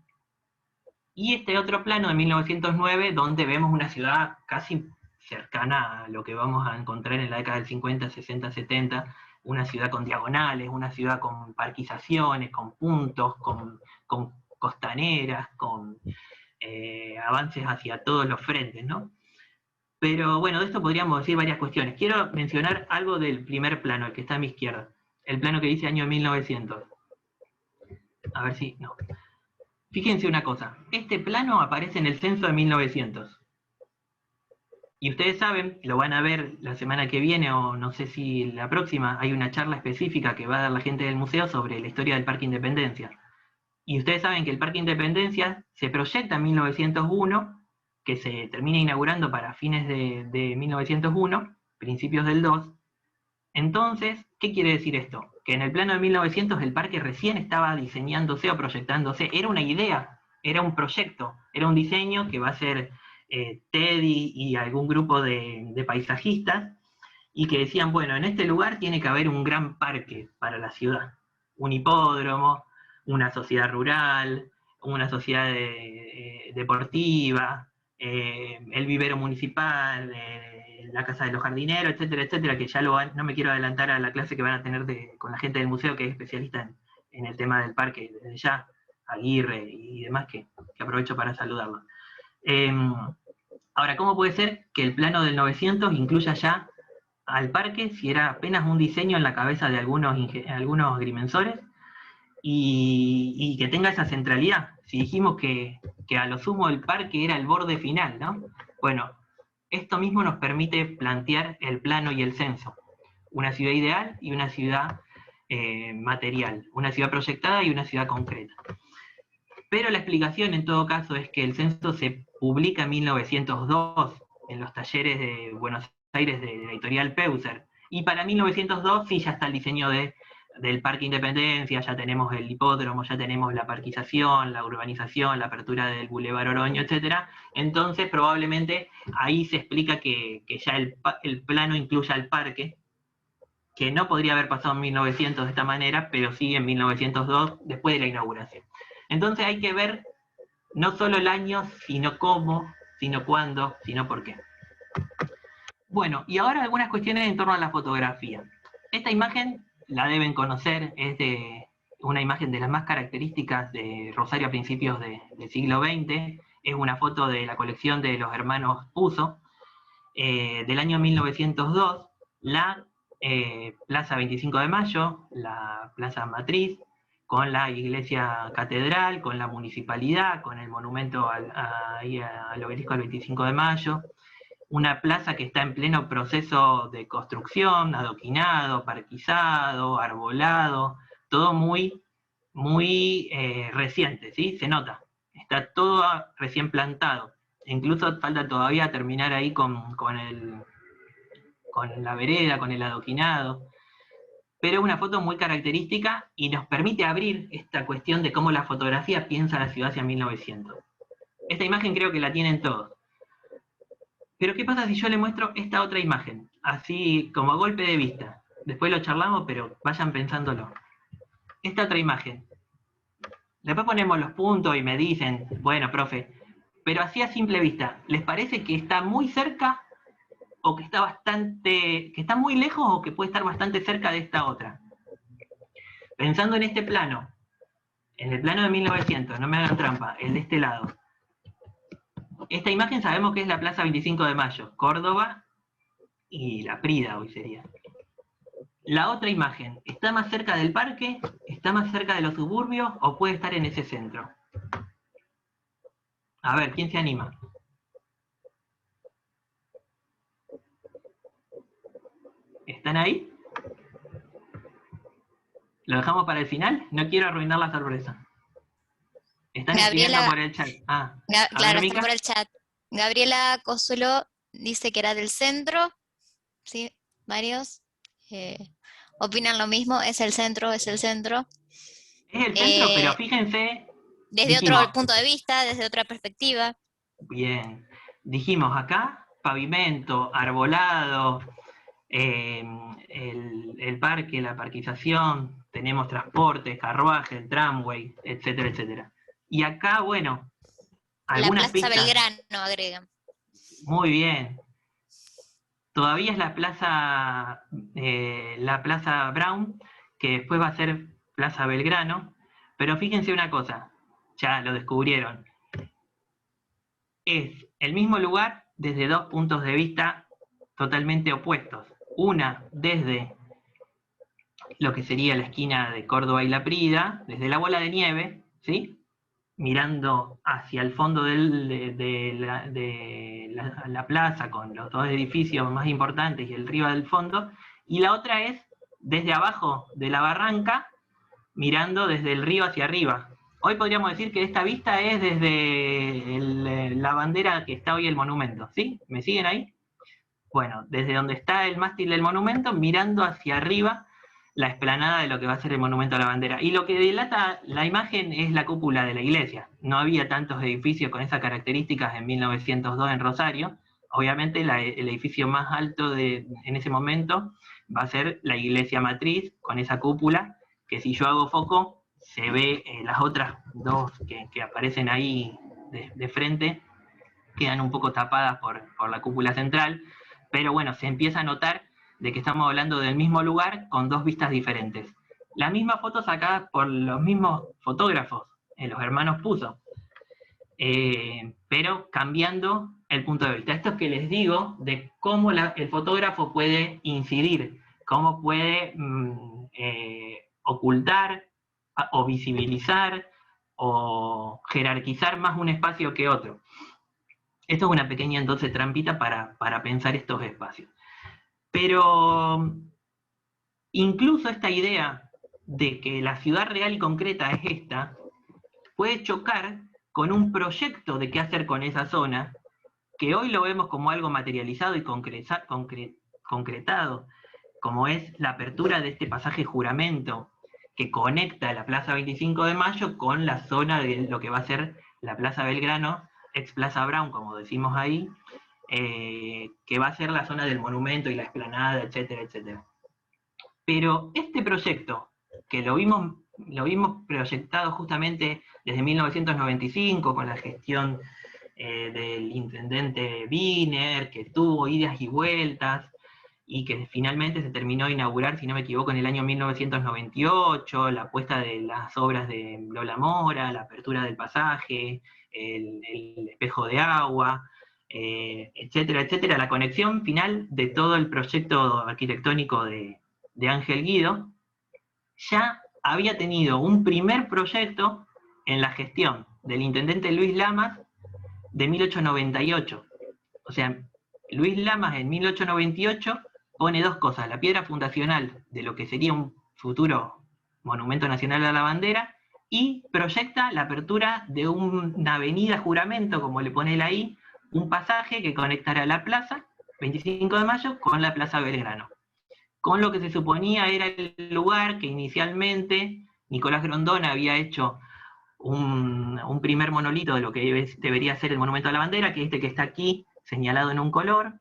y este otro plano de 1909, donde vemos una ciudad casi cercana a lo que vamos a encontrar en la década del 50, 60, 70, una ciudad con diagonales, una ciudad con parquizaciones, con puntos, con costaneras, con avances hacia todos los frentes, ¿no? Pero bueno, de esto podríamos decir varias cuestiones. Quiero mencionar algo del primer plano, el que está a mi izquierda, el plano que dice año 1900. A ver si, no. Fíjense una cosa, este plano aparece en el censo de 1900. Y ustedes saben, lo van a ver la semana que viene, o no sé si la próxima, hay una charla específica que va a dar la gente del museo sobre la historia del Parque Independencia. Y ustedes saben que el Parque Independencia se proyecta en 1901, que se termina inaugurando para fines de 1901, principios del 2. Entonces, ¿qué quiere decir esto? Que en el plano de 1900 el parque recién estaba diseñándose o proyectándose. Era una idea, era un proyecto, era un diseño que va a ser Teddy y algún grupo de paisajistas, y que decían, bueno, en este lugar tiene que haber un gran parque para la ciudad. Un hipódromo, una sociedad rural, una sociedad deportiva, el vivero municipal, la casa de los jardineros, etcétera, etcétera, que ya no me quiero adelantar a la clase que van a tener con la gente del museo, que es especialista en el tema del parque, desde ya, Aguirre y demás, que aprovecho para saludarlos. Ahora, ¿cómo puede ser que el plano del 900 incluya ya al parque si era apenas un diseño en la cabeza de algunos agrimensores y que tenga esa centralidad? Si dijimos que a lo sumo el parque era el borde final, ¿no? Bueno, esto mismo nos permite plantear el plano y el censo. Una ciudad ideal y una ciudad material, una ciudad proyectada y una ciudad concreta. Pero la explicación en todo caso es que el censo se publica en 1902 en los talleres de Buenos Aires de la editorial Peuser, y para 1902 sí ya está el diseño del Parque Independencia, ya tenemos el hipódromo, ya tenemos la parquización, la urbanización, la apertura del Boulevard Oroño, etc. Entonces probablemente ahí se explica que ya el plano incluya el parque, que no podría haber pasado en 1900 de esta manera, pero sí en 1902, después de la inauguración. Entonces hay que ver no solo el año, sino cómo, sino cuándo, sino por qué. Bueno, y ahora algunas cuestiones en torno a la fotografía. Esta imagen la deben conocer, es una imagen de las más características de Rosario a principios del siglo XX, es una foto de la colección de los hermanos Puzo, del año 1902, la Plaza 25 de Mayo, la Plaza Matriz, con la iglesia catedral, con la municipalidad, con el monumento al obelisco al 25 de Mayo, una plaza que está en pleno proceso de construcción, adoquinado, parquizado, arbolado, todo muy, muy reciente, ¿sí? Se nota, está todo recién plantado. Incluso falta todavía terminar ahí con la vereda, con el adoquinado. Pero es una foto muy característica y nos permite abrir esta cuestión de cómo la fotografía piensa la ciudad hacia 1900. Esta imagen creo que la tienen todos. Pero ¿qué pasa si yo le muestro esta otra imagen? Así como a golpe de vista. Después lo charlamos, pero vayan pensándolo. Esta otra imagen. Después ponemos los puntos y me dicen, bueno, profe, pero así a simple vista, ¿les parece que está muy cerca o que está muy lejos o que puede estar bastante cerca de esta otra? Pensando en este plano, en el plano de 1900, no me hagan trampa, el de este lado. Esta imagen sabemos que es la Plaza 25 de Mayo, Córdoba y La Prida hoy sería. La otra imagen, ¿está más cerca del parque? ¿Está más cerca de los suburbios o puede estar en ese centro? A ver, ¿quién se anima? ¿Están ahí? ¿Lo dejamos para el final? No quiero arruinar la sorpresa. Están escribiendo por el chat. Claro, están por el chat. Gabriela Cosulo dice que era del centro. Sí, varios opinan lo mismo. Es el centro, es el centro. Es el centro, pero fíjense. Desde otro punto de vista, desde otra perspectiva. Bien. Dijimos acá, pavimento, arbolado, el parque, la parquización, tenemos transporte, carruaje, el tramway, etcétera, etcétera. Y acá, bueno, algunas pistas. La Plaza pistas. Belgrano, agregan. Muy bien. Todavía es la Plaza Brown, que después va a ser Plaza Belgrano, pero fíjense una cosa, ya lo descubrieron. Es el mismo lugar desde dos puntos de vista totalmente opuestos. Una desde lo que sería la esquina de Córdoba y La Prida, desde la bola de nieve, ¿sí? Mirando hacia el fondo de la plaza con los dos edificios más importantes y el río del fondo, y la otra es desde abajo de la barranca, mirando desde el río hacia arriba. Hoy podríamos decir que esta vista es desde la bandera que está hoy el monumento, ¿sí? ¿Me siguen ahí? Bueno, desde donde está el mástil del monumento, mirando hacia arriba la explanada de lo que va a ser el monumento a la bandera. Y lo que delata la imagen es la cúpula de la iglesia. No había tantos edificios con esas características en 1902 en Rosario. Obviamente el edificio más alto en ese momento va a ser la iglesia matriz, con esa cúpula, que si yo hago foco, se ve las otras dos que aparecen ahí de frente, quedan un poco tapadas por la cúpula central, pero bueno, se empieza a notar de que estamos hablando del mismo lugar con dos vistas diferentes. La misma foto sacada por los mismos fotógrafos, los hermanos Puzo, pero cambiando el punto de vista. Esto es que les digo de cómo el fotógrafo puede incidir, cómo puede ocultar o visibilizar o jerarquizar más un espacio que otro. Esto es una pequeña entonces trampita para pensar estos espacios. Pero incluso esta idea de que la ciudad real y concreta es esta, puede chocar con un proyecto de qué hacer con esa zona, que hoy lo vemos como algo materializado y concretado, como es la apertura de este pasaje Juramento, que conecta la Plaza 25 de Mayo con la zona de lo que va a ser la Plaza Belgrano, ex Plaza Brown, como decimos ahí, que va a ser la zona del monumento y la explanada, etcétera, etcétera. Pero este proyecto, que lo vimos proyectado justamente desde 1995 con la gestión del intendente Wiener, que tuvo idas y vueltas, y que finalmente se terminó de inaugurar, si no me equivoco, en el año 1998, la puesta de las obras de Lola Mora, la apertura del pasaje, el espejo de agua, etcétera, etcétera, la conexión final de todo el proyecto arquitectónico de Ángel Guido, ya había tenido un primer proyecto en la gestión del intendente Luis Lamas de 1898. O sea, Luis Lamas en 1898 pone dos cosas: la piedra fundacional de lo que sería un futuro monumento nacional a la bandera, y proyecta la apertura de una avenida Juramento, como le pone él ahí, un pasaje que conectará la plaza 25 de Mayo con la Plaza Belgrano, con lo que se suponía era el lugar que inicialmente Nicolás Grondona había hecho un primer monolito de lo que debería ser el monumento a la bandera, que es este que está aquí, señalado en un color,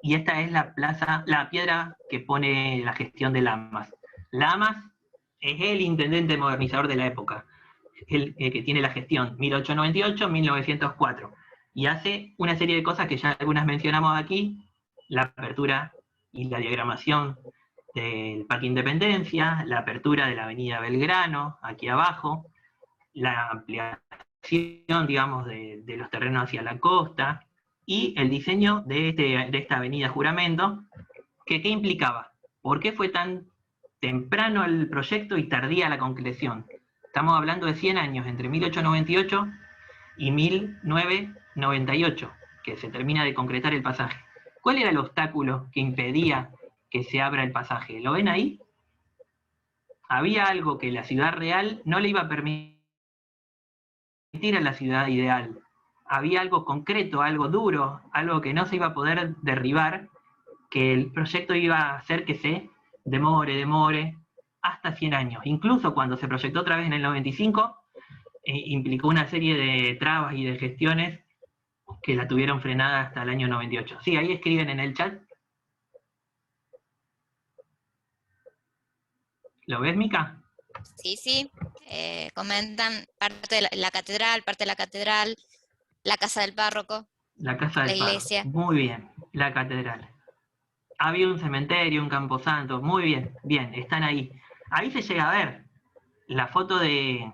y esta es la piedra que pone la gestión de Lamas. Lamas es el intendente modernizador de la época, el que tiene la gestión 1898-1904, y hace una serie de cosas que ya algunas mencionamos aquí: la apertura y la diagramación del Parque Independencia, la apertura de la avenida Belgrano, aquí abajo, la ampliación, digamos, de los terrenos hacia la costa, y el diseño de esta avenida Juramento, que ¿qué implicaba? ¿Por qué fue tan temprano el proyecto y tardía la concreción? Estamos hablando de 100 años, entre 1898 y 1998, que se termina de concretar el pasaje. ¿Cuál era el obstáculo que impedía que se abra el pasaje? ¿Lo ven ahí? Había algo que la ciudad real no le iba a permitir a la ciudad ideal. Había algo concreto, algo duro, algo que no se iba a poder derribar, que el proyecto iba a hacer que se demore hasta 100 años. Incluso cuando se proyectó otra vez en el 95, implicó una serie de trabas y de gestiones que la tuvieron frenada hasta el año 98. Sí, ahí escriben en el chat. ¿Lo ves, Mica? Sí. Comentan parte de la catedral, la casa del párroco, la casa del iglesia. Párroco. Muy bien, la catedral. Había un cementerio, un camposanto. Muy bien, bien, están ahí. Ahí se llega a ver. La foto de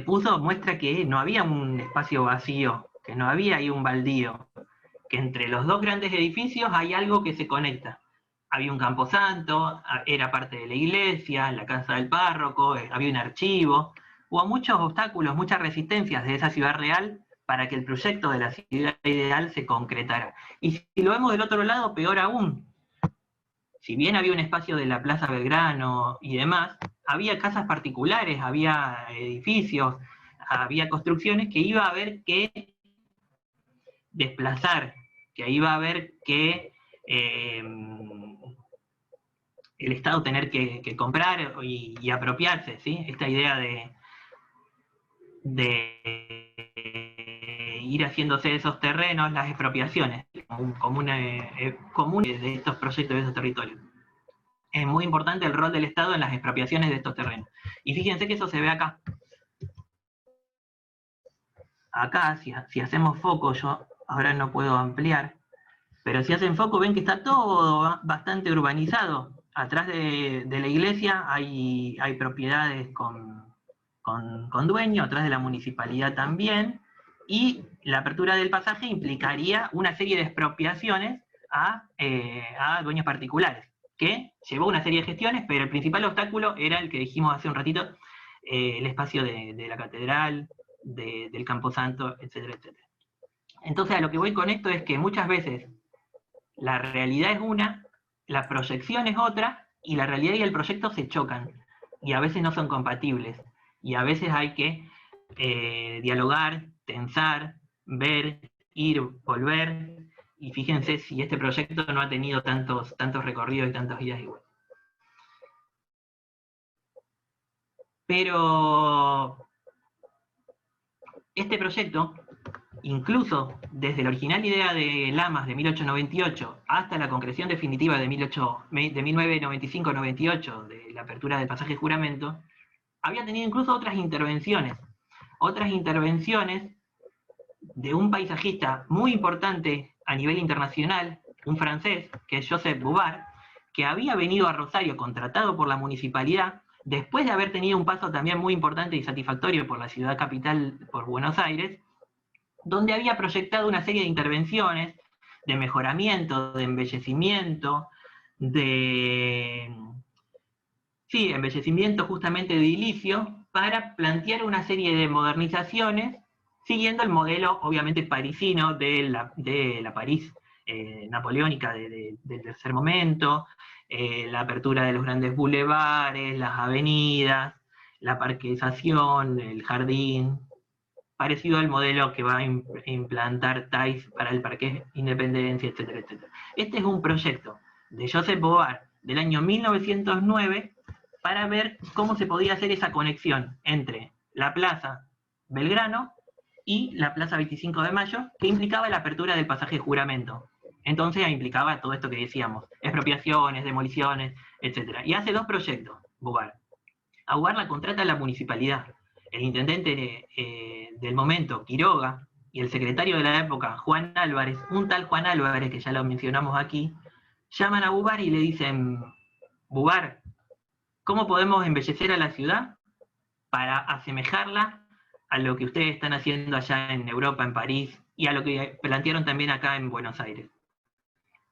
Puzo muestra que no había un espacio vacío, que no había ahí un baldío, que entre los dos grandes edificios hay algo que se conecta. Había un camposanto, era parte de la iglesia, la casa del párroco, había un archivo. Hubo muchos obstáculos, muchas resistencias de esa ciudad real para que el proyecto de la ciudad ideal se concretara. Y si lo vemos del otro lado, peor aún. Si bien había un espacio de la Plaza Belgrano y demás, había casas particulares, había edificios, había construcciones que iba a haber que desplazar, que iba a haber que el Estado tener que comprar y apropiarse, ¿sí? Esta idea de ir haciéndose esos terrenos, las expropiaciones, común de estos proyectos de esos territorios. Es muy importante el rol del Estado en las expropiaciones de estos terrenos. Y fíjense que eso se ve acá. Acá, si hacemos foco, yo ahora no puedo ampliar, pero si hacen foco ven que está todo bastante urbanizado. Atrás de la iglesia hay propiedades con dueño, atrás de la municipalidad también, y la apertura del pasaje implicaría una serie de expropiaciones a dueños particulares, que llevó una serie de gestiones, pero el principal obstáculo era el que dijimos hace un ratito, el espacio de la catedral, del Camposanto, etcétera, etcétera. Entonces a lo que voy con esto es que muchas veces la realidad es una, la proyección es otra, y la realidad y el proyecto se chocan, y a veces no son compatibles, y a veces hay que dialogar, tensar, ver, ir, volver, y fíjense si este proyecto no ha tenido tantos recorridos y tantas idas y vueltas. Pero este proyecto, incluso desde la original idea de Lamas de 1898 hasta la concreción definitiva de 1995-98 de la apertura del pasaje juramento, había tenido incluso otras intervenciones de un paisajista muy importante a nivel internacional, un francés, que es Joseph Bouvard, que había venido a Rosario contratado por la municipalidad, después de haber tenido un paso también muy importante y satisfactorio por la ciudad capital, por Buenos Aires, donde había proyectado una serie de intervenciones, de mejoramiento, de embellecimiento, embellecimiento justamente edilicio, para plantear una serie de modernizaciones, siguiendo el modelo, obviamente, parisino de la París napoleónica del tercer momento, la apertura de los grandes bulevares, las avenidas, la parquización, el jardín, parecido al modelo que va a implantar Thais para el Parque Independencia, etcétera, etcétera. Este es un proyecto de Joseph Bouvard del año 1909 para ver cómo se podía hacer esa conexión entre la Plaza Belgrano y la Plaza 25 de Mayo, que implicaba la apertura del pasaje juramento. Entonces implicaba todo esto que decíamos, expropiaciones, demoliciones, etc. Y hace dos proyectos, Bouvard. A Bouvard la contrata la municipalidad. El intendente del momento, Quiroga, y el secretario de la época, Juan Álvarez, un tal Juan Álvarez, que ya lo mencionamos aquí, llaman a Bouvard y le dicen, Bouvard, ¿cómo podemos embellecer a la ciudad para asemejarla a lo que ustedes están haciendo allá en Europa, en París, y a lo que plantearon también acá en Buenos Aires?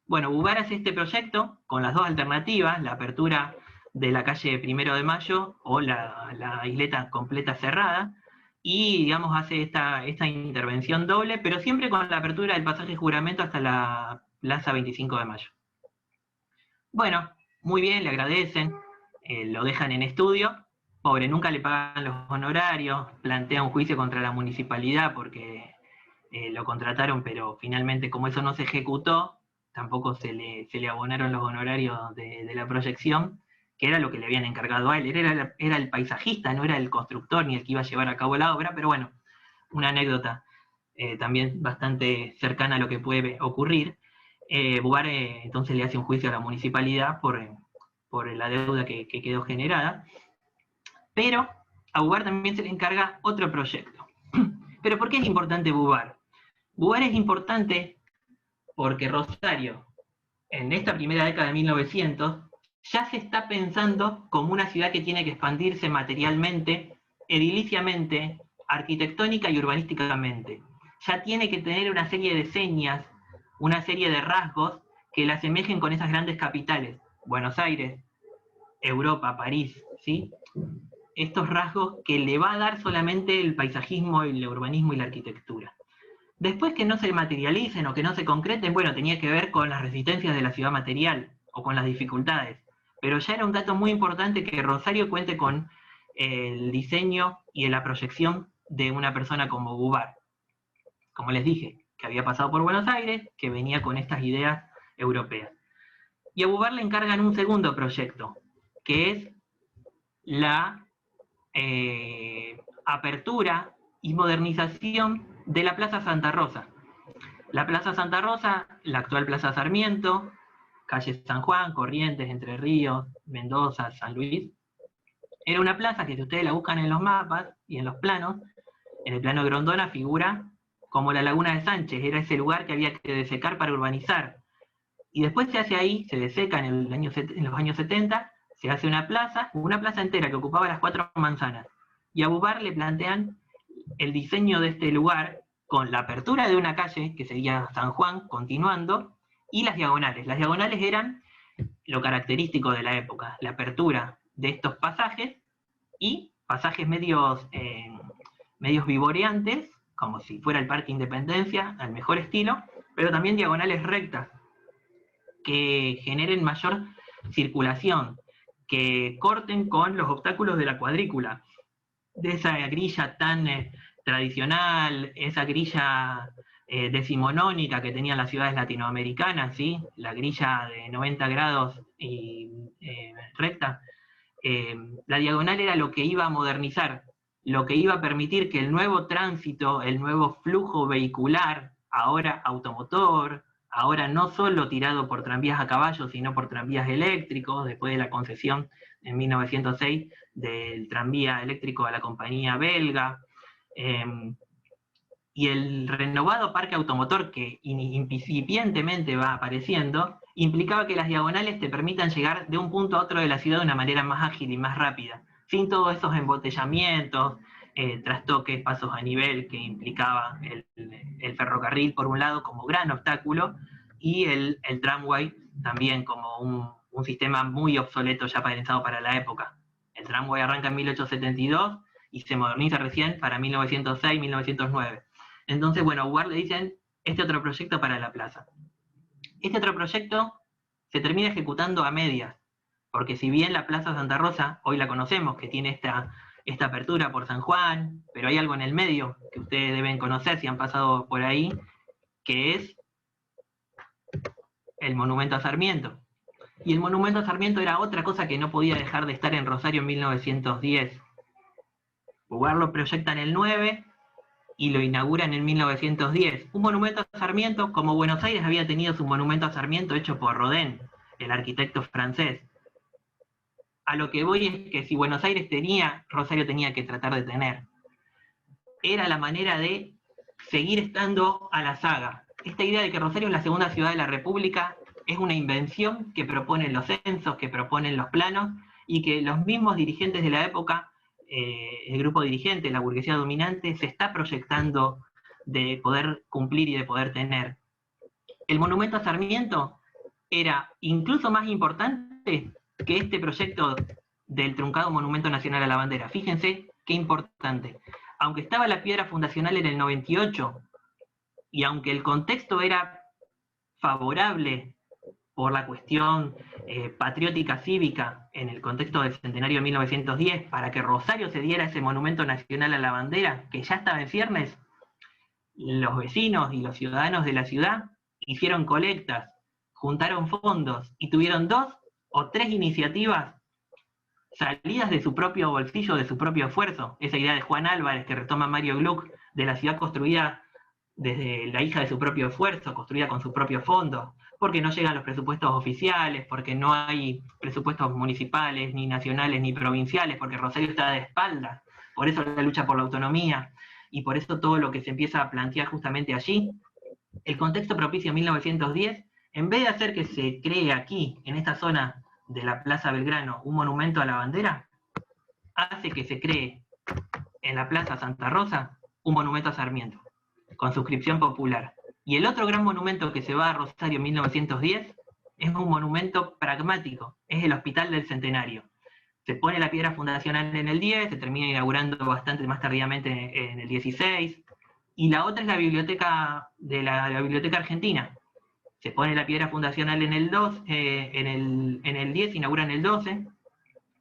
Bueno, Bouvard hace este proyecto con las dos alternativas, la apertura de la calle 1 de Mayo o la isleta completa cerrada, y digamos hace esta intervención doble, pero siempre con la apertura del pasaje juramento hasta la Plaza 25 de Mayo. Bueno, muy bien, le agradecen, lo dejan en estudio, pobre, nunca le pagan los honorarios, plantea un juicio contra la municipalidad porque lo contrataron, pero finalmente como eso no se ejecutó, tampoco se le abonaron los honorarios de la proyección, que era lo que le habían encargado a él. Él era el paisajista, no era el constructor ni el que iba a llevar a cabo la obra, pero bueno, una anécdota también bastante cercana a lo que puede ocurrir. Bouvard entonces le hace un juicio a la municipalidad por la deuda que quedó generada, pero a Bouvard también se le encarga otro proyecto. ¿Pero por qué es importante Bouvard? Bouvard es importante porque Rosario, en esta primera década de 1900, ya se está pensando como una ciudad que tiene que expandirse materialmente, ediliciamente, arquitectónica y urbanísticamente. Ya tiene que tener una serie de señas, una serie de rasgos que la asemejen con esas grandes capitales, Buenos Aires, Europa, París, ¿sí? Estos rasgos que le va a dar solamente el paisajismo, el urbanismo y la arquitectura. Después que no se materialicen o que no se concreten, bueno, tenía que ver con las resistencias de la ciudad material o con las dificultades. Pero ya era un dato muy importante que Rosario cuente con el diseño y la proyección de una persona como Bouvard. Como les dije, que había pasado por Buenos Aires, que venía con estas ideas europeas. Y a Bouvard le encargan un segundo proyecto, que es la apertura y modernización de la Plaza Santa Rosa. La Plaza Santa Rosa, la actual Plaza Sarmiento, calle San Juan, Corrientes, Entre Ríos, Mendoza, San Luis, era una plaza que si ustedes la buscan en los mapas y en los planos, en el plano de Grondona figura como la Laguna de Sánchez, era ese lugar que había que desecar para urbanizar. y después se hace ahí, se deseca en los años 70, se hace una plaza entera que ocupaba las 4 manzanas, y a Bouvard le plantean el diseño de este lugar con la apertura de una calle, que sería San Juan, continuando, y las diagonales. Las diagonales eran lo característico de la época, la apertura de estos pasajes, y pasajes medios vivoreantes, como si fuera el Parque Independencia, al mejor estilo, pero también diagonales rectas, que generen mayor circulación, que corten con los obstáculos de la cuadrícula, de esa grilla tan tradicional, esa grilla decimonónica que tenían las ciudades latinoamericanas, ¿sí? La grilla de 90 grados y recta. La diagonal era lo que iba a modernizar, lo que iba a permitir que el nuevo tránsito, el nuevo flujo vehicular, ahora automotor, ahora no solo tirado por tranvías a caballo, sino por tranvías eléctricos, después de la concesión en 1906 del tranvía eléctrico a la compañía belga, y el renovado parque automotor que incipientemente va apareciendo, implicaba que las diagonales te permitan llegar de un punto a otro de la ciudad de una manera más ágil y más rápida, sin todos esos embotellamientos, trastoques, pasos a nivel que implicaba el ferrocarril por un lado como gran obstáculo, y el tramway también como un sistema muy obsoleto ya pensado para la época. El tramway arranca en 1872 y se moderniza recién para 1906, 1909. Entonces, bueno, a Bouvard le dicen este otro proyecto para la plaza. Este otro proyecto se termina ejecutando a medias, porque si bien la Plaza Santa Rosa, hoy la conocemos, que tiene esta apertura por San Juan, pero hay algo en el medio que ustedes deben conocer si han pasado por ahí, que es el Monumento a Sarmiento. Y el Monumento a Sarmiento era otra cosa que no podía dejar de estar en Rosario en 1910. Bouvard lo proyecta en el 9 y lo inauguran en 1910. Un monumento a Sarmiento, como Buenos Aires había tenido su monumento a Sarmiento hecho por Rodin, el arquitecto francés. A lo que voy es que si Buenos Aires tenía, Rosario tenía que tratar de tener. Era la manera de seguir estando a la saga. Esta idea de que Rosario es la segunda ciudad de la República es una invención que proponen los censos, que proponen los planos, y que los mismos dirigentes de la época, el grupo dirigente, la burguesía dominante, se está proyectando de poder cumplir y de poder tener. El monumento a Sarmiento era incluso más importante que este proyecto del truncado Monumento Nacional a la Bandera. Fíjense qué importante. Aunque estaba la piedra fundacional en el 98, y aunque el contexto era favorable por la cuestión patriótica cívica en el contexto del centenario de 1910, para que Rosario se diera ese monumento nacional a la bandera, que ya estaba en ciernes, los vecinos y los ciudadanos de la ciudad hicieron colectas, juntaron fondos y tuvieron 2 o 3 iniciativas salidas de su propio bolsillo, de su propio esfuerzo. Esa idea de Juan Álvarez que retoma Mario Gluck, de la ciudad construida desde la hija de su propio esfuerzo, construida con su propio fondo, porque no llegan los presupuestos oficiales, porque no hay presupuestos municipales, ni nacionales, ni provinciales, porque Rosario está de espaldas, por eso la lucha por la autonomía, y por eso todo lo que se empieza a plantear justamente allí. El contexto propicio en 1910, en vez de hacer que se cree aquí, en esta zona de la Plaza Belgrano, un monumento a la bandera, hace que se cree en la Plaza Santa Rosa un monumento a Sarmiento, con suscripción popular. Y el otro gran monumento que se va a Rosario en 1910 es un monumento pragmático, es el Hospital del Centenario. Se pone la piedra fundacional en el 10, se termina inaugurando bastante más tardíamente en el 16, y la otra es la biblioteca de la Biblioteca Argentina. Se pone la piedra fundacional en el 2, en el 10, se inaugura en el 12,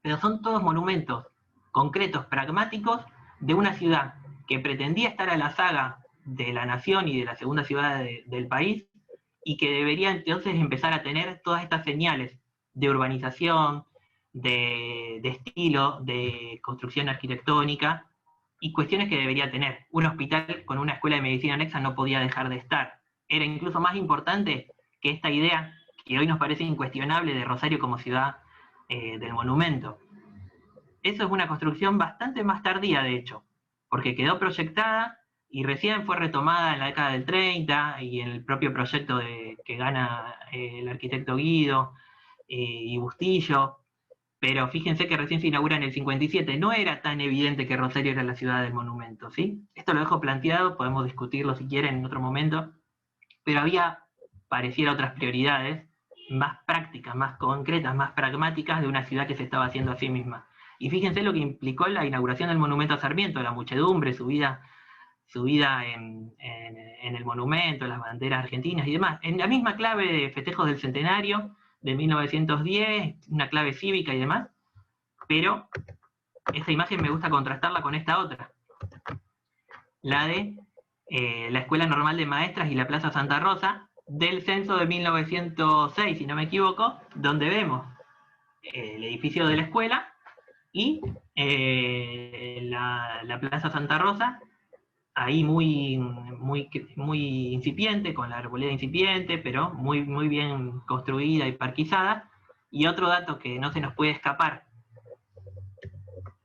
pero son todos monumentos concretos, pragmáticos, de una ciudad que pretendía estar a la saga de la nación y de la segunda ciudad del país, y que debería entonces empezar a tener todas estas señales de urbanización, de estilo, de construcción arquitectónica, y cuestiones que debería tener. Un hospital con una escuela de medicina anexa no podía dejar de estar. Era incluso más importante que esta idea, que hoy nos parece incuestionable, de Rosario como ciudad del monumento. Eso es una construcción bastante más tardía, de hecho, porque quedó proyectada y recién fue retomada en la década del 30 y en el propio proyecto que gana el arquitecto Guido y Bustillo, pero fíjense que recién se inaugura en el 57, no era tan evidente que Rosario era la ciudad del monumento, ¿sí? Esto lo dejo planteado, podemos discutirlo si quieren en otro momento, pero había, pareciera, otras prioridades más prácticas, más concretas, más pragmáticas de una ciudad que se estaba haciendo a sí misma. Y fíjense lo que implicó la inauguración del monumento a Sarmiento, la muchedumbre, su vida en el monumento, las banderas argentinas y demás, en la misma clave de festejos del centenario de 1910, una clave cívica y demás, pero esa imagen me gusta contrastarla con esta otra, la de la Escuela Normal de Maestras y la Plaza Santa Rosa, del censo de 1906, si no me equivoco, donde vemos el edificio de la escuela y la Plaza Santa Rosa, ahí muy incipiente, con la arboleda incipiente, pero muy bien construida y parquizada. Y otro dato que no se nos puede escapar,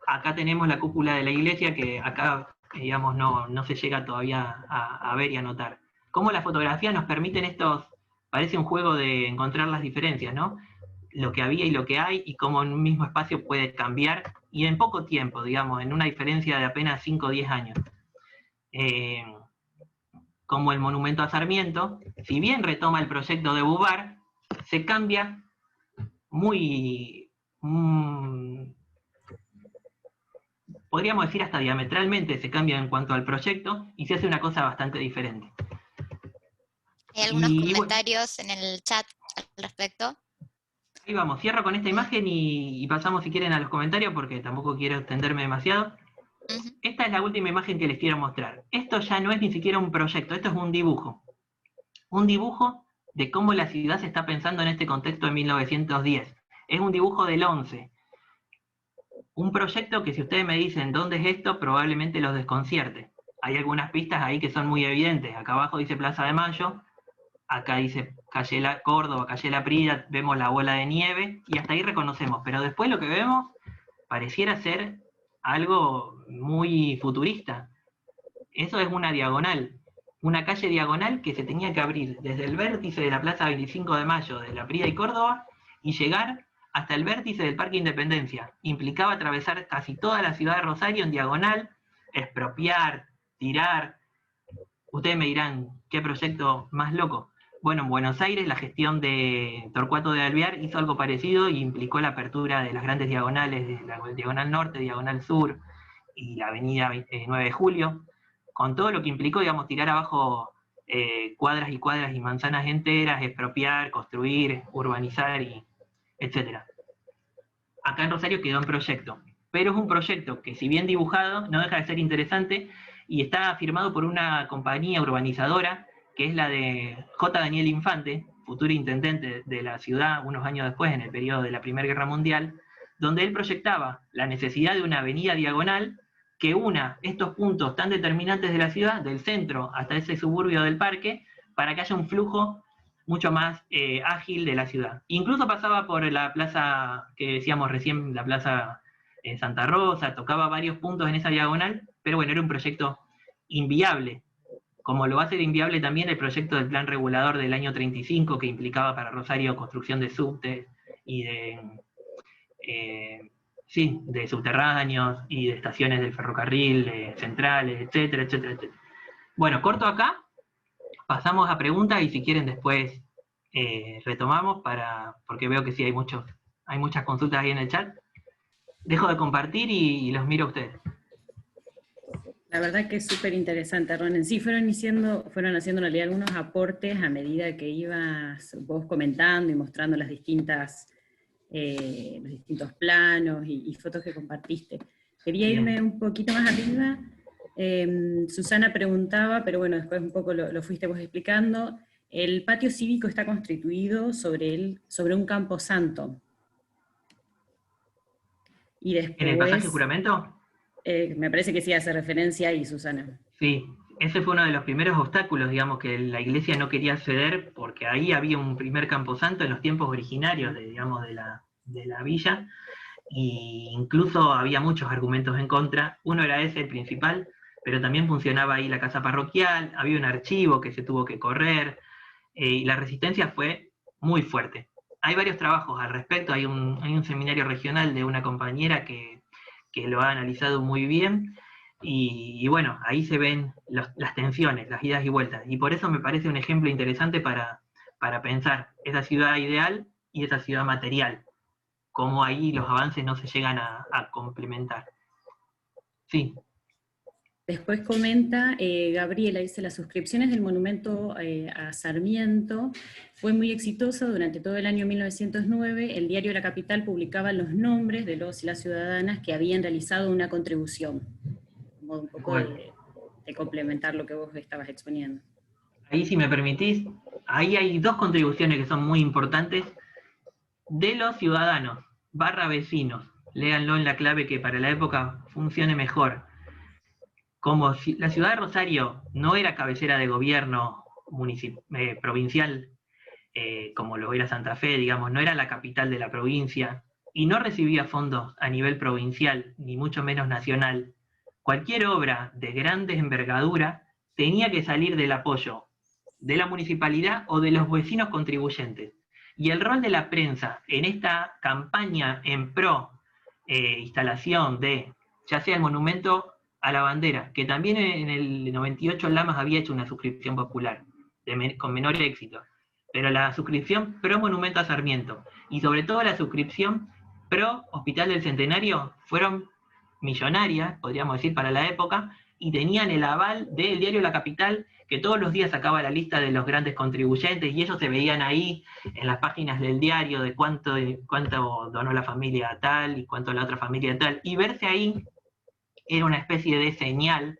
acá tenemos la cúpula de la iglesia, que acá, digamos, no se llega todavía a ver y a notar. Cómo las fotografías nos permiten parece un juego de encontrar las diferencias, ¿no? Lo que había y lo que hay, y cómo en un mismo espacio puede cambiar, y en poco tiempo, digamos, en una diferencia de apenas 5 o 10 años. Como el monumento a Sarmiento, si bien retoma el proyecto de Bouvard, se cambia podríamos decir hasta diametralmente, se cambia en cuanto al proyecto y se hace una cosa bastante diferente. ¿Hay algunos comentarios en el chat al respecto? Ahí vamos, cierro con esta imagen y pasamos si quieren a los comentarios porque tampoco quiero extenderme demasiado. Esta es la última imagen que les quiero mostrar. Esto ya no es ni siquiera un proyecto, esto es un dibujo. Un dibujo de cómo la ciudad se está pensando en este contexto de 1910. Es un dibujo del 11. Un proyecto que si ustedes me dicen dónde es esto, probablemente los desconcierte. Hay algunas pistas ahí que son muy evidentes. Acá abajo dice Plaza de Mayo, acá dice calle Córdoba, calle La Prida, vemos la bola de nieve, y hasta ahí reconocemos. Pero después lo que vemos pareciera ser algo muy futurista. Eso es una diagonal, una calle diagonal que se tenía que abrir desde el vértice de la Plaza 25 de Mayo, de La Prida y Córdoba, y llegar hasta el vértice del Parque Independencia. Implicaba atravesar casi toda la ciudad de Rosario en diagonal, expropiar, tirar. Ustedes me dirán, ¿qué proyecto más loco? Bueno, en Buenos Aires la gestión de Torcuato de Alvear hizo algo parecido y implicó la apertura de las grandes diagonales, de la Diagonal Norte, Diagonal Sur y la Avenida 9 de Julio, con todo lo que implicó, digamos, tirar abajo cuadras y cuadras y manzanas enteras, expropiar, construir, urbanizar, etc. Acá en Rosario quedó en proyecto, pero es un proyecto que, si bien dibujado, no deja de ser interesante y está firmado por una compañía urbanizadora que es la de J. Daniel Infante, futuro intendente de la ciudad unos años después, en el periodo de la Primera Guerra Mundial, donde él proyectaba la necesidad de una avenida diagonal que una estos puntos tan determinantes de la ciudad, del centro hasta ese suburbio del parque, para que haya un flujo mucho más ágil de la ciudad. Incluso pasaba por la plaza que decíamos recién, la plaza Santa Rosa, tocaba varios puntos en esa diagonal, pero bueno, era un proyecto inviable, como lo va a ser inviable también el proyecto del plan regulador del año 35, que implicaba para Rosario construcción de subtes y de subterráneos y de estaciones del ferrocarril, centrales, etcétera, etcétera, etcétera. Bueno, corto acá, pasamos a preguntas y si quieren después retomamos, porque veo que sí hay muchas consultas ahí en el chat. Dejo de compartir y los miro a ustedes. La verdad que es súper interesante, Ronen. Sí, fueron haciendo en realidad algunos aportes a medida que ibas vos comentando y mostrando los distintos planos y fotos que compartiste. Quería irme un poquito más arriba. Susana preguntaba, pero bueno, después un poco lo fuiste vos explicando. El patio cívico está constituido sobre un camposanto. Y después, ¿En el pasaje juramento? Me parece que sí hace referencia ahí, Susana. Sí, ese fue uno de los primeros obstáculos, digamos, que la iglesia no quería ceder, porque ahí había un primer camposanto en los tiempos originarios de la villa, e incluso había muchos argumentos en contra. Uno era ese, el principal, pero también funcionaba ahí la casa parroquial, había un archivo que se tuvo que correr, y la resistencia fue muy fuerte. Hay varios trabajos al respecto, hay un seminario regional de una compañera que lo ha analizado muy bien, y bueno, ahí se ven las tensiones, las idas y vueltas, y por eso me parece un ejemplo interesante para pensar esa ciudad ideal y esa ciudad material, cómo ahí los avances no se llegan a complementar. Sí. Después comenta, Gabriela, dice, las suscripciones del monumento a Sarmiento fue muy exitosa durante todo el año 1909. El diario La Capital publicaba los nombres de los y las ciudadanas que habían realizado una contribución. Como un poco de complementar lo que vos estabas exponiendo. Ahí, si me permitís, ahí hay dos contribuciones que son muy importantes de los ciudadanos, /vecinos. Léanlo en la clave que para la época funcione mejor. Como si la ciudad de Rosario no era cabecera de gobierno provincial, como lo era Santa Fe, digamos, no era la capital de la provincia, y no recibía fondos a nivel provincial, ni mucho menos nacional, cualquier obra de grande envergadura tenía que salir del apoyo de la municipalidad o de los vecinos contribuyentes. Y el rol de la prensa en esta campaña en pro instalación de, ya sea el monumento a la bandera, que también en el 98 Lamas había hecho una suscripción popular, con menor éxito, pero la suscripción pro Monumento a Sarmiento, y sobre todo la suscripción pro Hospital del Centenario, fueron millonarias, podríamos decir, para la época, y tenían el aval del diario La Capital, que todos los días sacaba la lista de los grandes contribuyentes, y ellos se veían ahí en las páginas del diario de cuánto donó la familia tal y cuánto la otra familia tal, y verse ahí era una especie de señal,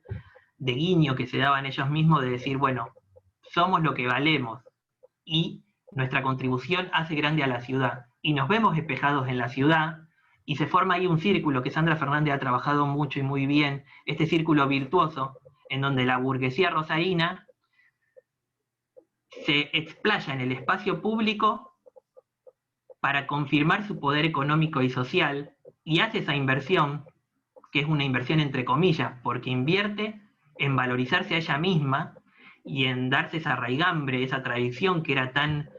de guiño que se daban ellos mismos de decir, bueno, somos lo que valemos, y nuestra contribución hace grande a la ciudad, y nos vemos espejados en la ciudad, y se forma ahí un círculo que Sandra Fernández ha trabajado mucho y muy bien, este círculo virtuoso, en donde la burguesía rosarina se explaya en el espacio público para confirmar su poder económico y social, y hace esa inversión, que es una inversión entre comillas, porque invierte en valorizarse a ella misma y en darse esa raigambre, esa tradición que era tan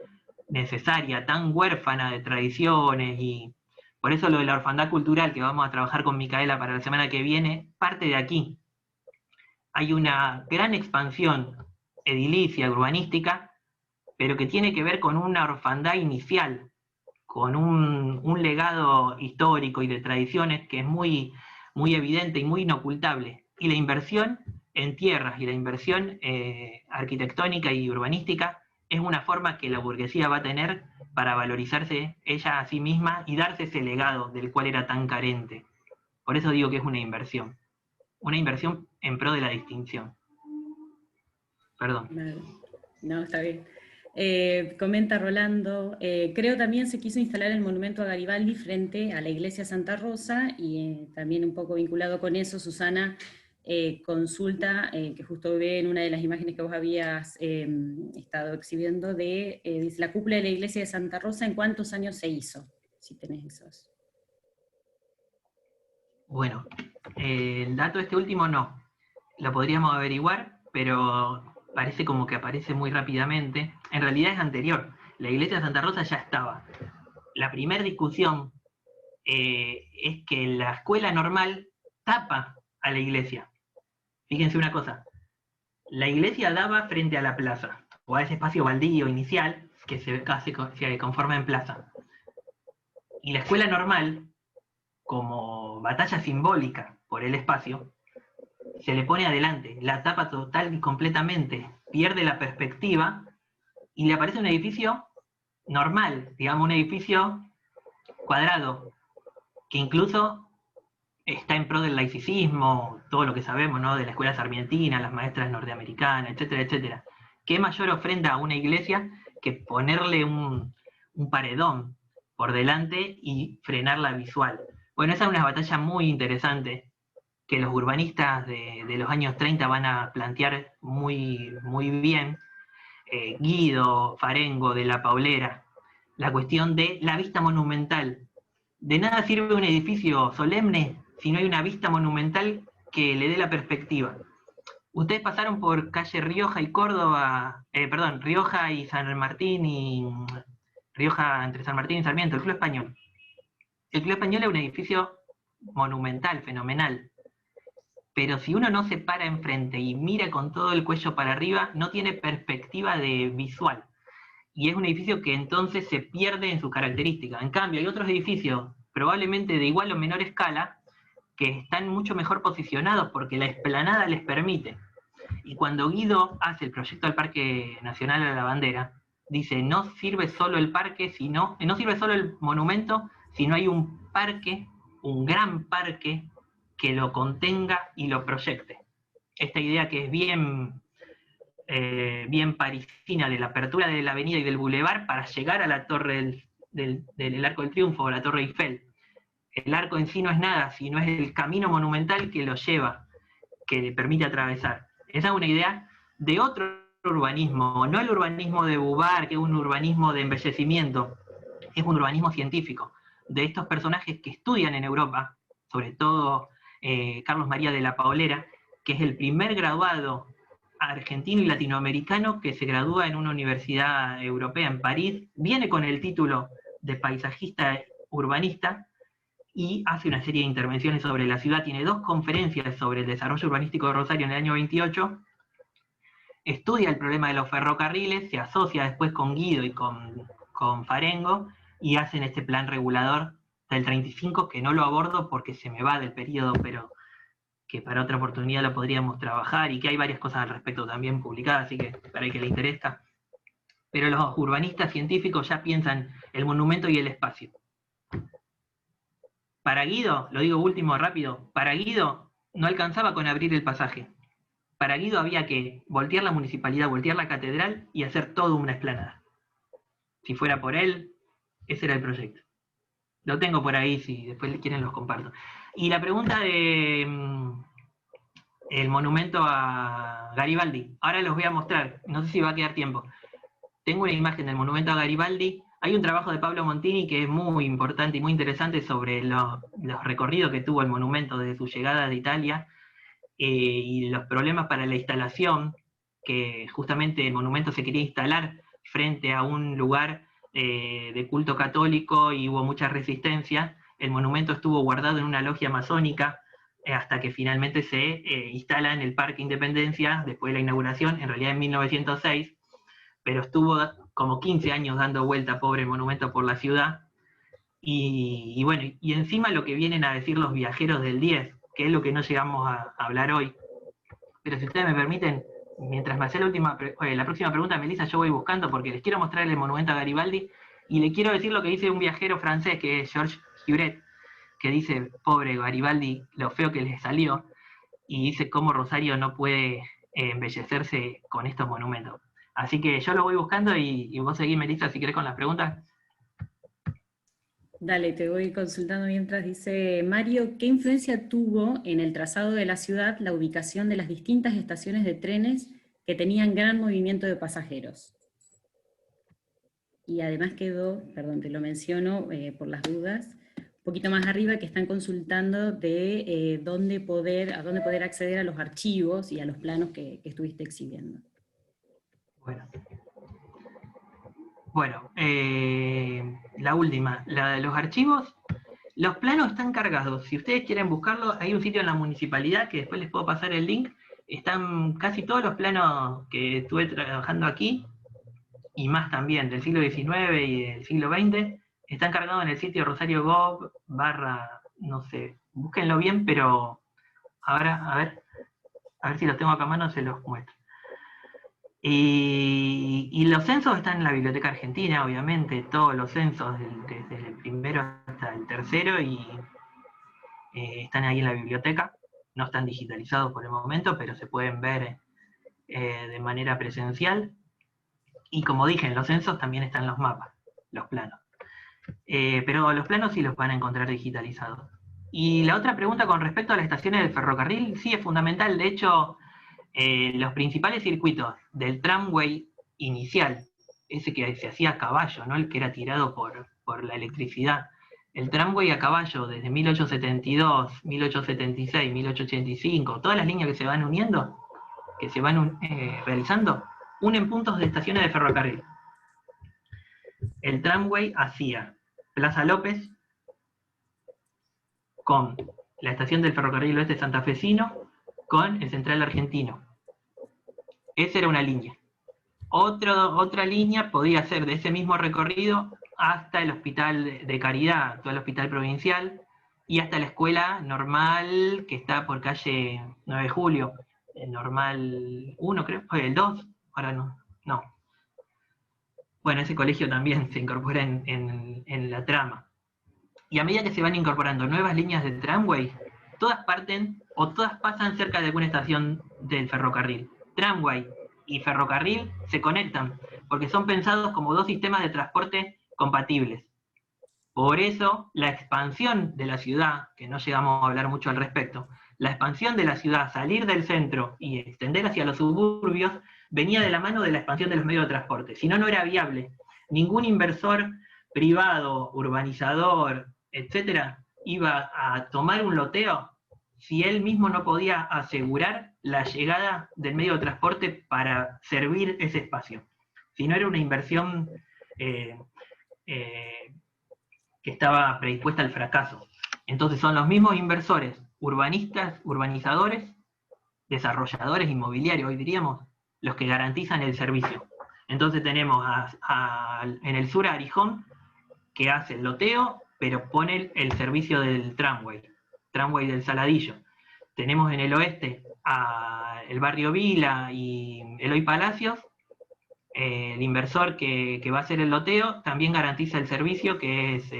necesaria, tan huérfana de tradiciones, y por eso lo de la orfandad cultural, que vamos a trabajar con Micaela para la semana que viene, parte de aquí. Hay una gran expansión edilicia, urbanística, pero que tiene que ver con una orfandad inicial, con un legado histórico y de tradiciones que es muy, muy evidente y muy inocultable. Y la inversión en tierras y la inversión arquitectónica y urbanística es una forma que la burguesía va a tener para valorizarse ella a sí misma y darse ese legado del cual era tan carente. Por eso digo que es una inversión en pro de la distinción. Perdón. No, está bien. Comenta Rolando, creo también se quiso instalar el monumento a Garibaldi frente a la iglesia Santa Rosa, y también un poco vinculado con eso, Susana consulta, que justo ve en una de las imágenes que vos habías estado exhibiendo, dice, la cúpula de la iglesia de Santa Rosa, ¿en cuántos años se hizo? Si tenés esos. Bueno, el dato este último no, lo podríamos averiguar, pero parece como que aparece muy rápidamente. En realidad es anterior. La iglesia de Santa Rosa ya estaba. La primera discusión es que la escuela normal tapa a la iglesia. Fíjense una cosa. La iglesia daba frente a la plaza, o a ese espacio baldío inicial que se conforma en plaza. Y la escuela normal, como batalla simbólica por el espacio, se le pone adelante, la tapa total y completamente, pierde la perspectiva y le aparece un edificio normal, digamos un edificio cuadrado, que incluso está en pro del laicismo, todo lo que sabemos, ¿no? De la escuela sarmientina, las maestras norteamericanas, etcétera, etcétera. ¿Qué mayor ofrenda a una iglesia que ponerle un paredón por delante y frenarla visual? Bueno, esa es una batalla muy interesante que los urbanistas de los años 30 van a plantear muy, muy bien, Guido, Farengo, de la Paulera, la cuestión de la vista monumental. De nada sirve un edificio solemne si no hay una vista monumental que le dé la perspectiva. Ustedes pasaron por calle Rioja y Córdoba, perdón, Rioja y San Martín y Rioja entre San Martín y Sarmiento, el Club Español. El Club Español es un edificio monumental, fenomenal. Pero si uno no se para enfrente y mira con todo el cuello para arriba, no tiene perspectiva de visual. Y es un edificio que entonces se pierde en sus características. En cambio, hay otros edificios, probablemente de igual o menor escala, que están mucho mejor posicionados porque la explanada les permite. Y cuando Guido hace el proyecto del Parque Nacional de la Bandera, dice, no sirve solo el parque, no sirve solo el monumento, sino hay un parque, un gran parque, que lo contenga y lo proyecte. Esta idea que es bien parisina de la apertura de la avenida y del bulevar para llegar a la torre del Arco del Triunfo o la Torre Eiffel. El arco en sí no es nada, sino es el camino monumental que lo lleva, que le permite atravesar. Esa es una idea de otro urbanismo, no el urbanismo de Bouvard, que es un urbanismo de embellecimiento, es un urbanismo científico, de estos personajes que estudian en Europa, sobre todo Carlos María de la Paolera, que es el primer graduado argentino y latinoamericano que se gradúa en una universidad europea en París, viene con el título de paisajista urbanista y hace una serie de intervenciones sobre la ciudad, tiene 2 conferencias sobre el desarrollo urbanístico de Rosario en el año 28, estudia el problema de los ferrocarriles, se asocia después con Guido y con Farengo, y hacen este plan regulador del 35, que no lo abordo porque se me va del periodo, pero que para otra oportunidad lo podríamos trabajar, y que hay varias cosas al respecto también publicadas, así que para el que le interesa. Pero los urbanistas científicos ya piensan el monumento y el espacio. Para Guido, lo digo último rápido, para Guido no alcanzaba con abrir el pasaje. Para Guido había que voltear la municipalidad, voltear la catedral y hacer todo una explanada. Si fuera por él, ese era el proyecto. Lo tengo por ahí, si después quieren los comparto. Y la pregunta de el monumento a Garibaldi, ahora los voy a mostrar, no sé si va a quedar tiempo. Tengo una imagen del monumento a Garibaldi. Hay un trabajo de Pablo Montini que es muy importante y muy interesante sobre los recorridos que tuvo el monumento desde su llegada de Italia y los problemas para la instalación, que justamente el monumento se quería instalar frente a un lugar de culto católico y hubo mucha resistencia. El monumento estuvo guardado en una logia masónica hasta que finalmente se instala en el Parque Independencia después de la inauguración, en realidad en 1906, pero estuvo como 15 años dando vuelta, pobre monumento, por la ciudad. Y bueno, y encima lo que vienen a decir los viajeros del 10, que es lo que no llegamos a hablar hoy. Pero si ustedes me permiten, mientras me hace la próxima pregunta, Melissa, yo voy buscando porque les quiero mostrar el monumento a Garibaldi y le quiero decir lo que dice un viajero francés, que es Georges Huret, que dice, pobre Garibaldi, lo feo que les salió, y dice cómo Rosario no puede embellecerse con estos monumentos. Así que yo lo voy buscando y vos seguís, Melissa, si querés con las preguntas. Dale, te voy consultando mientras. Dice Mario, ¿qué influencia tuvo en el trazado de la ciudad la ubicación de las distintas estaciones de trenes que tenían gran movimiento de pasajeros? Y además quedó, perdón, te lo menciono por las dudas, un poquito más arriba, que están consultando de a dónde poder acceder a los archivos y a los planos que estuviste exhibiendo. Bueno, la última, la de los archivos. Los planos están cargados. Si ustedes quieren buscarlos, hay un sitio en la municipalidad que después les puedo pasar el link. Están casi todos los planos que estuve trabajando aquí, y más también, del siglo XIX y del siglo XX, están cargados en el sitio Rosario.gov/ no sé, búsquenlo bien, pero ahora, a ver si los tengo acá a mano, se los muestro. Y los censos están en la Biblioteca Argentina, obviamente, todos los censos, desde el primero hasta el tercero, y están ahí en la biblioteca. No están digitalizados por el momento, pero se pueden ver de manera presencial. Y como dije, en los censos también están los mapas, los planos. Pero los planos sí los van a encontrar digitalizados. Y la otra pregunta con respecto a las estaciones del ferrocarril, sí es fundamental. De hecho, los principales circuitos del tramway inicial, ese que se hacía a caballo, ¿no? El que era tirado por la electricidad, el tramway a caballo desde 1872, 1876, 1885, todas las líneas que se van uniendo, que se van realizando unen puntos de estaciones de ferrocarril. El tramway hacía Plaza López con la estación del ferrocarril oeste santafesino con el central argentino. Esa era una línea. Otra línea podía ser de ese mismo recorrido hasta el Hospital de Caridad, actual Hospital Provincial, y hasta la escuela normal que está por calle 9 de Julio, el normal 1 creo, el 2, ahora no. Bueno, ese colegio también se incorpora en la trama. Y a medida que se van incorporando nuevas líneas de tramway, todas parten o todas pasan cerca de alguna estación del ferrocarril. Tramway y ferrocarril se conectan, porque son pensados como dos sistemas de transporte compatibles. Por eso, la expansión de la ciudad, que no llegamos a hablar mucho al respecto, la expansión de la ciudad, salir del centro y extender hacia los suburbios, venía de la mano de la expansión de los medios de transporte. Si no, no era viable. Ningún inversor privado, urbanizador, etcétera, iba a tomar un loteo si él mismo no podía asegurar la llegada del medio de transporte para servir ese espacio. Si no, era una inversión que estaba predispuesta al fracaso. Entonces son los mismos inversores, urbanistas, urbanizadores, desarrolladores inmobiliarios, hoy diríamos, los que garantizan el servicio. Entonces tenemos en el sur a Arijón, que hace el loteo, pero pone el servicio del tramway del Saladillo. Tenemos en el oeste el barrio Vila y Eloy Palacios. El inversor que va a hacer el loteo también garantiza el servicio, que es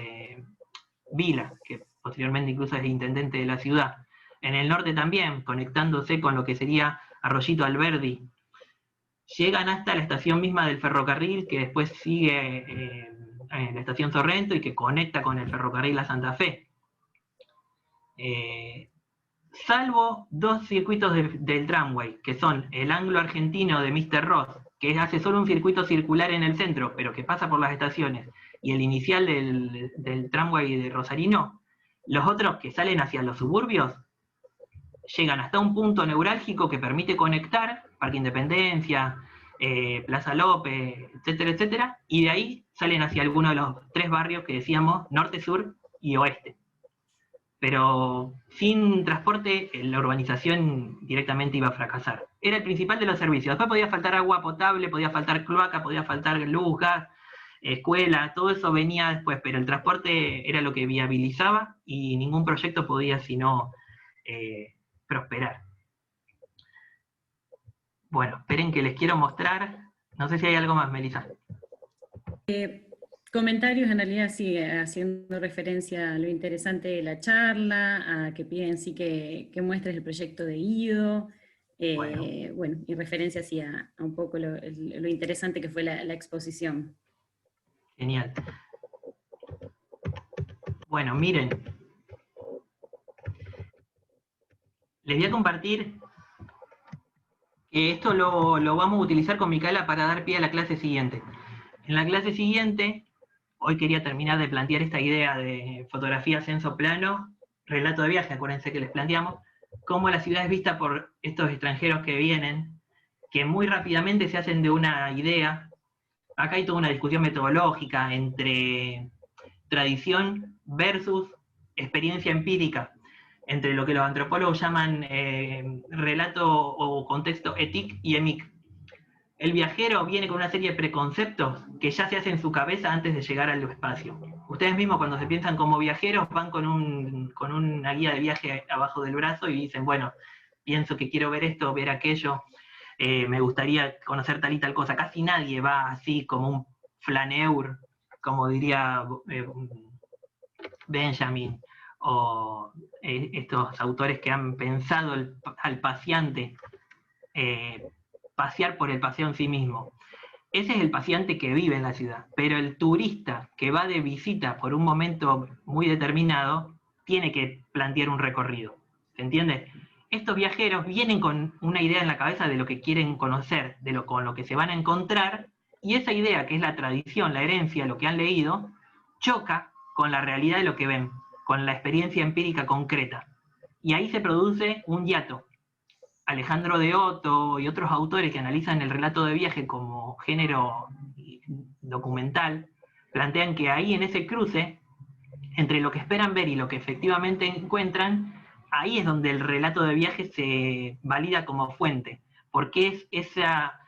Vila, que posteriormente incluso es intendente de la ciudad. En el norte también, conectándose con lo que sería Arroyito Alberdi, llegan hasta la estación misma del ferrocarril, que después sigue en la estación Sorrento y que conecta con el ferrocarril a Santa Fe. Salvo dos circuitos del tramway, que son el Anglo Argentino de Mr. Ross, que hace solo un circuito circular en el centro, pero que pasa por las estaciones, y el inicial del tramway de Rosarino, los otros que salen hacia los suburbios, llegan hasta un punto neurálgico que permite conectar Parque Independencia, Plaza López, etcétera, etcétera, y de ahí salen hacia alguno de los tres barrios que decíamos, norte, sur y oeste. Pero sin transporte la urbanización directamente iba a fracasar. Era el principal de los servicios. Después podía faltar agua potable, podía faltar cloaca, podía faltar luz, gas, escuela, todo eso venía después, pero el transporte era lo que viabilizaba y ningún proyecto podía sino prosperar. Bueno, esperen que les quiero mostrar, no sé si hay algo más, Melissa. Comentarios, en realidad sí, haciendo referencia a lo interesante de la charla, a que piden sí que muestres el proyecto de Ido, bueno, y referencia sí a un poco lo interesante que fue la exposición. Genial. Bueno, miren. Les voy a compartir que esto lo vamos a utilizar con Micaela para dar pie a la clase siguiente. En la clase siguiente, hoy quería terminar de plantear esta idea de fotografía censo plano, relato de viaje, acuérdense que les planteamos, cómo la ciudad es vista por estos extranjeros que vienen, que muy rápidamente se hacen de una idea. Acá hay toda una discusión metodológica entre tradición versus experiencia empírica, entre lo que los antropólogos llaman relato o contexto étic y emic. El viajero viene con una serie de preconceptos que ya se hacen en su cabeza antes de llegar al espacio. Ustedes mismos cuando se piensan como viajeros van con una guía de viaje abajo del brazo y dicen, bueno, pienso que quiero ver esto, ver aquello, me gustaría conocer tal y tal cosa. Casi nadie va así como un flaneur, como diría Benjamin, o estos autores que han pensado al paseante pasear por el paseo en sí mismo. Ese es el paseante que vive en la ciudad, pero el turista que va de visita por un momento muy determinado tiene que plantear un recorrido, ¿se entiende? Estos viajeros vienen con una idea en la cabeza de lo que quieren conocer, con lo que se van a encontrar, y esa idea, que es la tradición, la herencia, lo que han leído, choca con la realidad de lo que ven, con la experiencia empírica concreta. Y ahí se produce un hiato. Alejandro de Otto y otros autores que analizan el relato de viaje como género documental, plantean que ahí en ese cruce, entre lo que esperan ver y lo que efectivamente encuentran, ahí es donde el relato de viaje se valida como fuente, porque es esa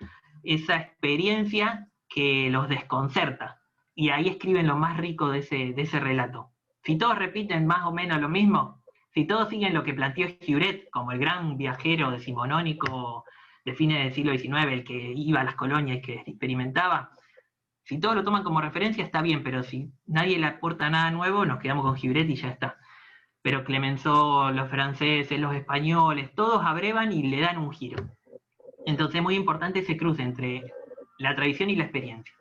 experiencia que los desconcerta, y ahí escriben lo más rico de ese relato. Si todos repiten más o menos lo mismo, si todos siguen lo que planteó Huret, como el gran viajero decimonónico de fines del siglo XIX, el que iba a las colonias y que experimentaba, si todos lo toman como referencia está bien, pero si nadie le aporta nada nuevo, nos quedamos con Huret y ya está. Pero Clemenceau, los franceses, los españoles, todos abrevan y le dan un giro. Entonces es muy importante ese cruce entre la tradición y la experiencia.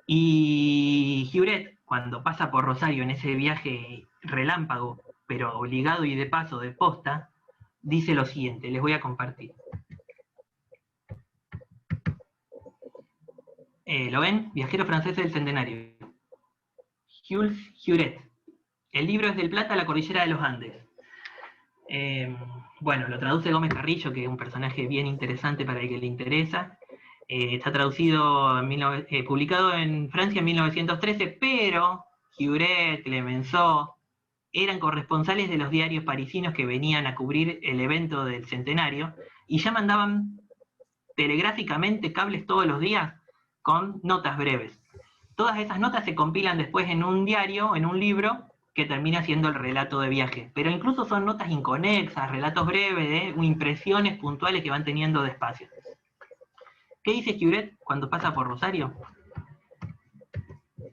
Y Huret, cuando pasa por Rosario en ese viaje relámpago, pero obligado y de paso, de posta, dice lo siguiente, les voy a compartir. ¿Lo ven? Viajero francés del centenario. Jules Huret. El libro es del Plata a la cordillera de los Andes. Bueno, lo traduce Gómez Carrillo, que es un personaje bien interesante para el que le interesa. Está traducido, publicado en Francia en 1913, pero Huret, Clemenceau, eran corresponsales de los diarios parisinos que venían a cubrir el evento del centenario, y ya mandaban telegráficamente cables todos los días con notas breves. Todas esas notas se compilan después en un diario, en un libro, que termina siendo el relato de viaje. Pero incluso son notas inconexas, relatos breves, impresiones puntuales que van teniendo despacio. ¿Qué dice Huret cuando pasa por Rosario?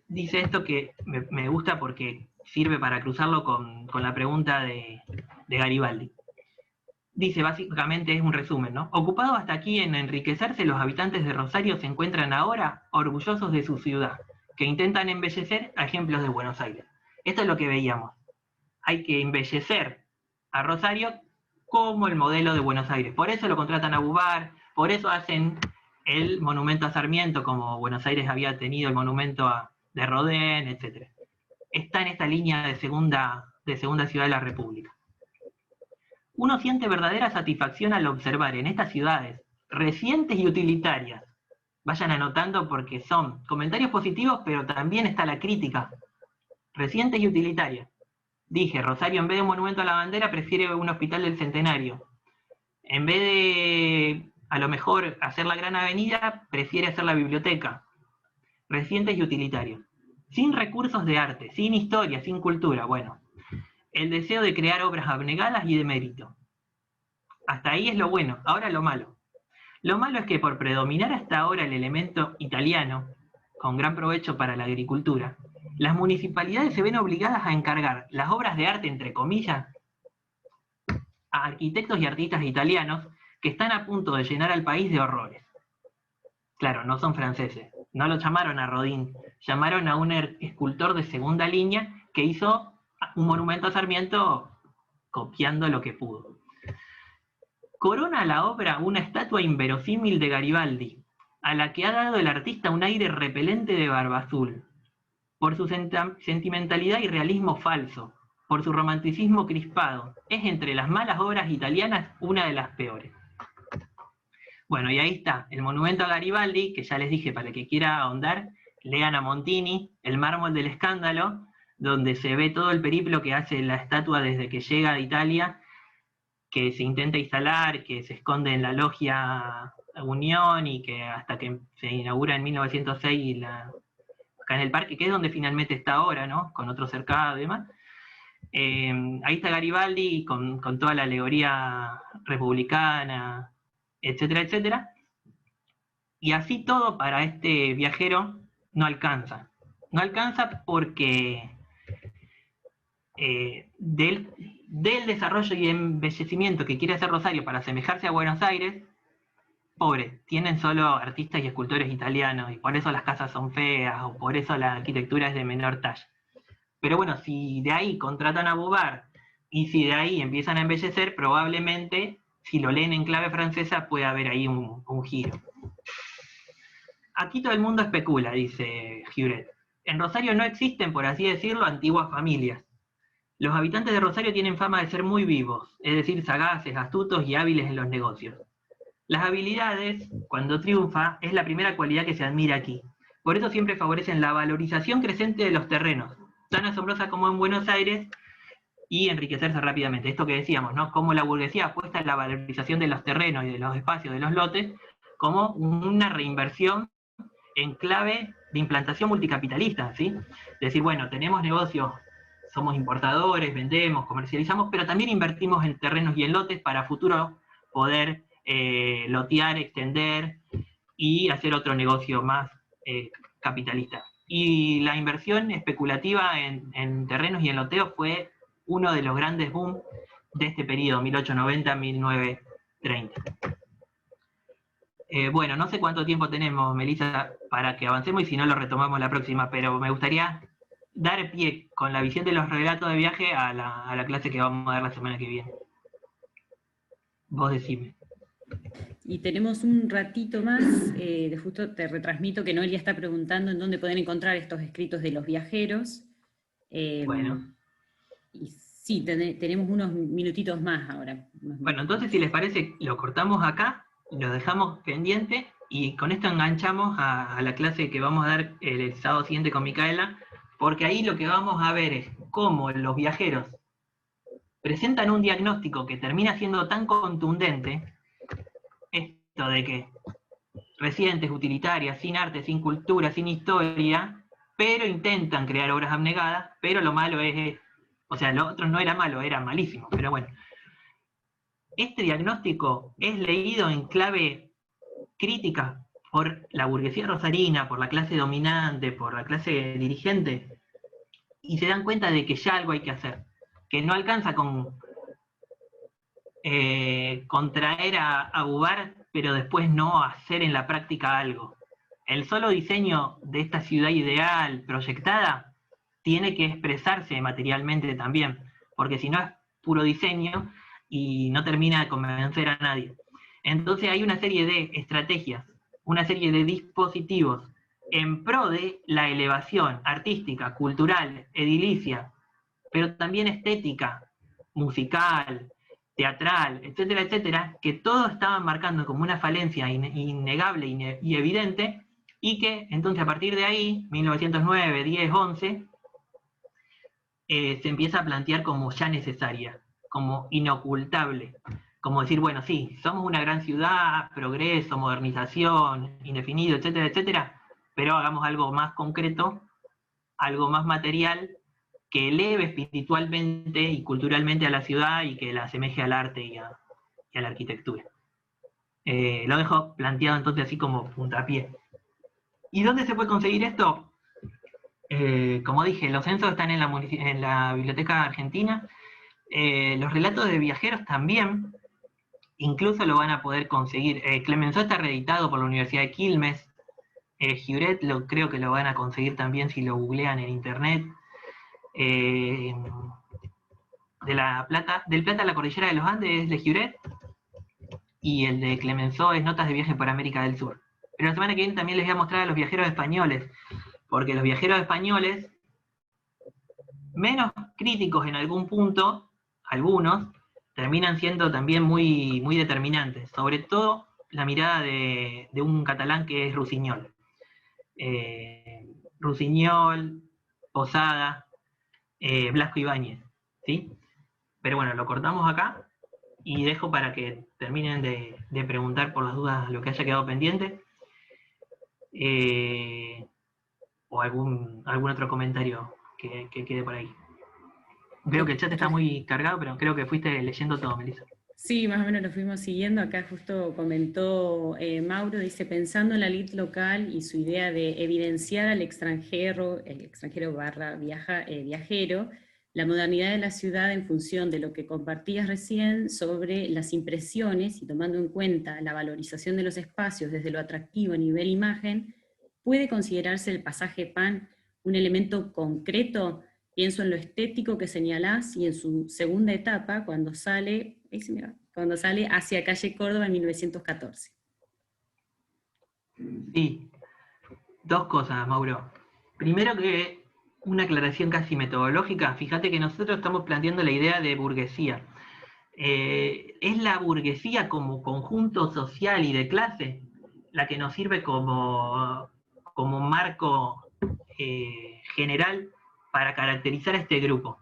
Dice esto que me gusta porque sirve para cruzarlo con la pregunta de Garibaldi. Dice, básicamente es un resumen, ¿no? Ocupados hasta aquí en enriquecerse, los habitantes de Rosario se encuentran ahora orgullosos de su ciudad, que intentan embellecer a ejemplos de Buenos Aires. Esto es lo que veíamos. Hay que embellecer a Rosario como el modelo de Buenos Aires. Por eso lo contratan a Bubar, por eso hacen el monumento a Sarmiento, como Buenos Aires había tenido el monumento de Rodin, etc. Está en esta línea de segunda ciudad de la República. Uno siente verdadera satisfacción al observar en estas ciudades, recientes y utilitarias, vayan anotando porque son comentarios positivos, pero también está la crítica, recientes y utilitarias. Dije, Rosario en vez de un monumento a la bandera prefiere un hospital del centenario. En vez de, a lo mejor, hacer la gran avenida, prefiere hacer la biblioteca. Recientes y utilitarios. Sin recursos de arte, sin historia, sin cultura. Bueno, el deseo de crear obras abnegadas y de mérito. Hasta ahí es lo bueno. Ahora lo malo. Lo malo es que por predominar hasta ahora el elemento italiano, con gran provecho para la agricultura, las municipalidades se ven obligadas a encargar las obras de arte, entre comillas, a arquitectos y artistas italianos que están a punto de llenar al país de horrores. Claro, no son franceses. No lo llamaron a Rodin, llamaron a un escultor de segunda línea que hizo un monumento a Sarmiento copiando lo que pudo. Corona la obra una estatua inverosímil de Garibaldi, a la que ha dado el artista un aire repelente de barba azul, por su sentimentalidad y realismo falso, por su romanticismo crispado. Es entre las malas obras italianas una de las peores. Bueno, y ahí está, el monumento a Garibaldi, que ya les dije, para el que quiera ahondar, lean a Montini, El mármol del escándalo, donde se ve todo el periplo que hace la estatua desde que llega a Italia, que se intenta instalar, que se esconde en la logia Unión y que hasta que se inaugura en 1906 acá en el parque, que es donde finalmente está ahora, ¿no? Con otro cercado y demás. Ahí está Garibaldi con toda la alegoría republicana, etcétera, etcétera. Y así todo para este viajero no alcanza. No alcanza porque del desarrollo y embellecimiento que quiere hacer Rosario para asemejarse a Buenos Aires, pobre, tienen solo artistas y escultores italianos, y por eso las casas son feas, o por eso la arquitectura es de menor talla. Pero bueno, si de ahí contratan a Bubar, y si de ahí empiezan a embellecer, probablemente, si lo leen en clave francesa, puede haber ahí un giro. Aquí todo el mundo especula, dice Huret. En Rosario no existen, por así decirlo, antiguas familias. Los habitantes de Rosario tienen fama de ser muy vivos, es decir, sagaces, astutos y hábiles en los negocios. Las habilidades, cuando triunfa, es la primera cualidad que se admira aquí. Por eso siempre favorecen la valorización creciente de los terrenos, tan asombrosa como en Buenos Aires, y enriquecerse rápidamente. Esto que decíamos, ¿no? Cómo la burguesía apuesta en la valorización de los terrenos y de los espacios, de los lotes, como una reinversión en clave de implantación multicapitalista, ¿sí? Decir, bueno, tenemos negocios, somos importadores, vendemos, comercializamos, pero también invertimos en terrenos y en lotes para futuro poder lotear, extender y hacer otro negocio más capitalista. Y la inversión especulativa en terrenos y en loteos fue uno de los grandes booms de este periodo, 1890-1930. Bueno, no sé cuánto tiempo tenemos, Melissa, para que avancemos y si no lo retomamos la próxima, pero me gustaría dar pie con la visión de los relatos de viaje a la clase que vamos a dar la semana que viene. Vos decime. Y tenemos un ratito más, justo te retransmito que Noelia está preguntando en dónde pueden encontrar estos escritos de los viajeros. Bueno. Y sí, tenemos unos minutitos más ahora. Bueno, entonces si les parece, lo cortamos acá, lo dejamos pendiente, y con esto enganchamos a la clase que vamos a dar el sábado siguiente con Micaela, porque ahí lo que vamos a ver es cómo los viajeros presentan un diagnóstico que termina siendo tan contundente, esto de que residentes utilitarias, sin arte, sin cultura, sin historia, pero intentan crear obras abnegadas, pero lo malo es, o sea, lo otro no era malo, era malísimo, pero bueno. Este diagnóstico es leído en clave crítica por la burguesía rosarina, por la clase dominante, por la clase dirigente, y se dan cuenta de que ya algo hay que hacer, que no alcanza con traer a Bubar, pero después no hacer en la práctica algo. El solo diseño de esta ciudad ideal proyectada tiene que expresarse materialmente también, porque si no es puro diseño y no termina de convencer a nadie. Entonces hay una serie de estrategias, una serie de dispositivos en pro de la elevación artística, cultural, edilicia, pero también estética, musical, teatral, etcétera, etcétera, que todos estaban marcando como una falencia innegable y evidente, y que entonces a partir de ahí, 1909, 10, 11, se empieza a plantear como ya necesaria, como inocultable, como decir, bueno, sí, somos una gran ciudad, progreso, modernización, indefinido, etcétera, etcétera, pero hagamos algo más concreto, algo más material, que eleve espiritualmente y culturalmente a la ciudad y que la asemeje al arte y a la arquitectura. Lo dejo planteado entonces así como puntapié. ¿Y dónde se puede conseguir esto? Como dije, los censos están en la Biblioteca Argentina. Los relatos de viajeros también, incluso lo van a poder conseguir. Clemenceau está reeditado por la Universidad de Quilmes. Giuret creo que lo van a conseguir también si lo googlean en internet. Del Plata a la Cordillera de los Andes es de Giuret, y el de Clemenceau es Notas de viaje por América del Sur. Pero la semana que viene también les voy a mostrar a los viajeros españoles, porque los viajeros españoles, menos críticos en algún punto, algunos, terminan siendo también muy, muy determinantes, sobre todo la mirada de un catalán que es Rusiñol. Rusiñol, Posada, Blasco Ibáñez, ¿sí? Pero bueno, lo cortamos acá y dejo para que terminen de preguntar por las dudas lo que haya quedado pendiente, o algún otro comentario que quede por ahí. Veo que el chat está muy cargado, pero creo que fuiste leyendo todo, Melissa. Sí, más o menos lo fuimos siguiendo. Acá justo comentó Mauro, dice, pensando en la elite local y su idea de evidenciar al extranjero, el extranjero barra viajero, la modernidad de la ciudad en función de lo que compartías recién sobre las impresiones y tomando en cuenta la valorización de los espacios desde lo atractivo a nivel imagen, ¿puede considerarse el pasaje PAN un elemento concreto? Pienso en lo estético que señalás y en su segunda etapa, cuando sale hacia calle Córdoba en 1914. Sí, dos cosas, Mauro. Primero que una aclaración casi metodológica. Fíjate que nosotros estamos planteando la idea de burguesía. ¿Es la burguesía como conjunto social y de clase la que nos sirve como marco general para caracterizar a este grupo?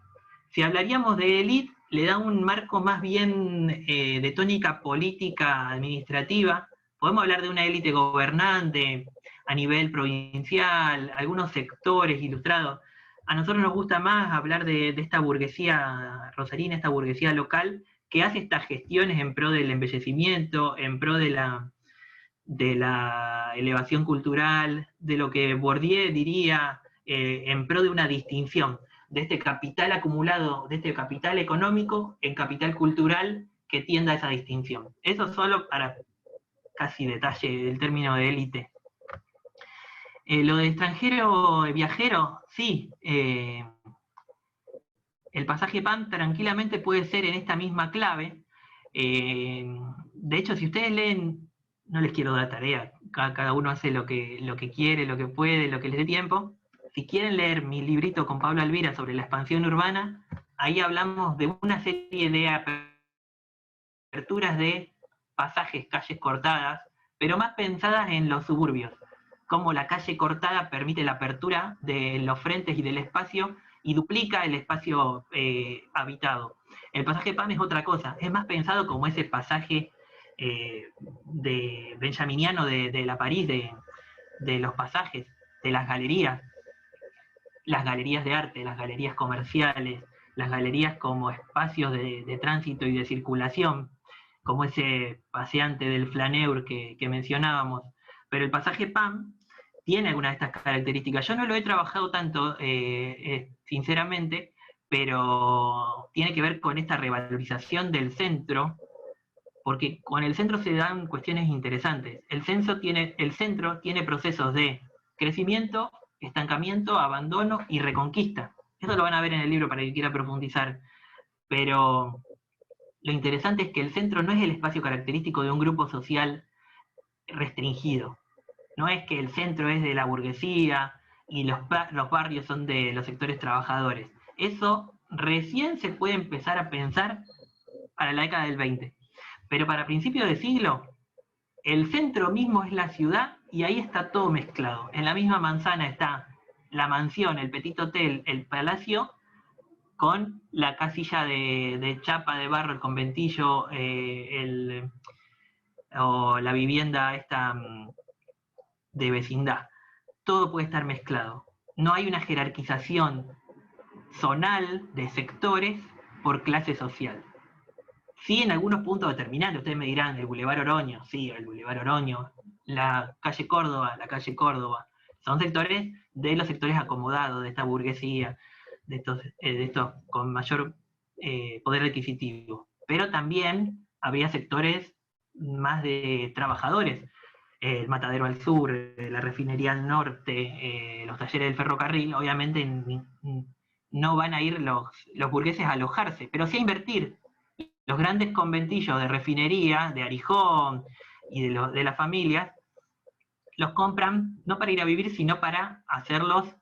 Si hablaríamos de élite, le da un marco más bien de tónica política administrativa. Podemos hablar de una élite gobernante a nivel provincial, algunos sectores ilustrados. A nosotros nos gusta más hablar de esta burguesía rosarina, esta burguesía local, que hace estas gestiones en pro del embellecimiento, en pro de la elevación cultural, de lo que Bourdieu diría en pro de una distinción, de este capital acumulado, de este capital económico en capital cultural que tienda a esa distinción. Eso solo para casi detalle del término de élite. Lo de extranjero viajero, sí, el pasaje PAN tranquilamente puede ser en esta misma clave. De hecho, si ustedes leen, no les quiero dar tarea, cada uno hace lo que quiere, lo que puede, lo que les dé tiempo. Si quieren leer mi librito con Pablo Alvira sobre la expansión urbana, ahí hablamos de una serie de aperturas de pasajes, calles cortadas, pero más pensadas en los suburbios, cómo la calle cortada permite la apertura de los frentes y del espacio y duplica el espacio habitado. El pasaje PAN es otra cosa, es más pensado como ese pasaje de benjaminiano de la París, de los pasajes, de las galerías de arte, las galerías comerciales, las galerías como espacios de tránsito y de circulación, como ese paseante del flaneur que mencionábamos. Pero el pasaje PAN tiene algunas de estas características. Yo no lo he trabajado tanto, sinceramente, pero tiene que ver con esta revalorización del centro, porque con el centro se dan cuestiones interesantes. El centro tiene procesos de crecimiento, estancamiento, abandono y reconquista. Eso lo van a ver en el libro para que quiera profundizar. Pero lo interesante es que el centro no es el espacio característico de un grupo social restringido. No es que el centro es de la burguesía y los barrios son de los sectores trabajadores. Eso recién se puede empezar a pensar para la década del 20. Pero para principios de siglo, el centro mismo es la ciudad y ahí está todo mezclado. En la misma manzana está la mansión, el petit hotel, el palacio, con la casilla de chapa, de barro, el conventillo, o la vivienda esta de vecindad. Todo puede estar mezclado. No hay una jerarquización zonal de sectores por clase social. Sí, en algunos puntos determinantes, ustedes me dirán, el Boulevard Oroño, sí, el Boulevard Oroño, la calle Córdoba, son sectores de los sectores acomodados, de esta burguesía, de estos con mayor poder adquisitivo. Pero también había sectores más de trabajadores, el Matadero al sur, la refinería al norte, los talleres del ferrocarril. Obviamente no van a ir los burgueses a alojarse, pero sí a invertir. Los grandes conventillos de refinería, de Arijón y de las familias, los compran no para ir a vivir, sino para hacerlos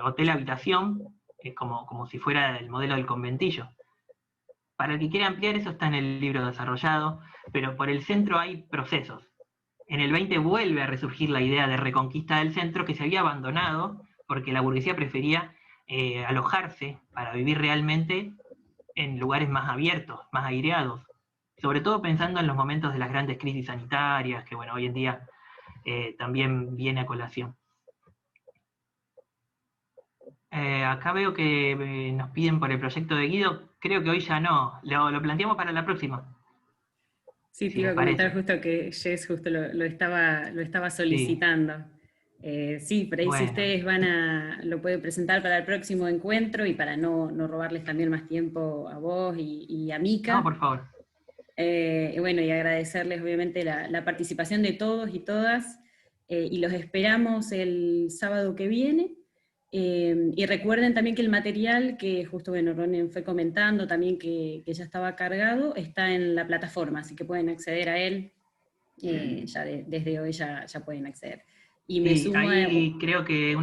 hotel-habitación, como si fuera el modelo del conventillo. Para el que quiera ampliar, eso está en el libro desarrollado, pero por el centro hay procesos. En el 20 vuelve a resurgir la idea de reconquista del centro, que se había abandonado porque la burguesía prefería alojarse para vivir realmente en lugares más abiertos, más aireados, sobre todo pensando en los momentos de las grandes crisis sanitarias, que bueno, hoy en día también viene a colación. Acá veo que nos piden por el proyecto de Guido, creo que hoy ya no, lo planteamos para la próxima. Sí, te iba a comentar justo que Jess justo lo estaba solicitando. Sí, por ahí bueno, si ustedes lo pueden presentar para el próximo encuentro y para no robarles también más tiempo a vos y a Mica. No, por favor. Bueno, y agradecerles obviamente la participación de todos y todas, y los esperamos el sábado que viene. Y recuerden también que el material que justo, bueno, Ronen fue comentando también que ya estaba cargado, está en la plataforma, así que pueden acceder a él, ya desde hoy ya pueden acceder. Y me Sí, sumo ahí creo que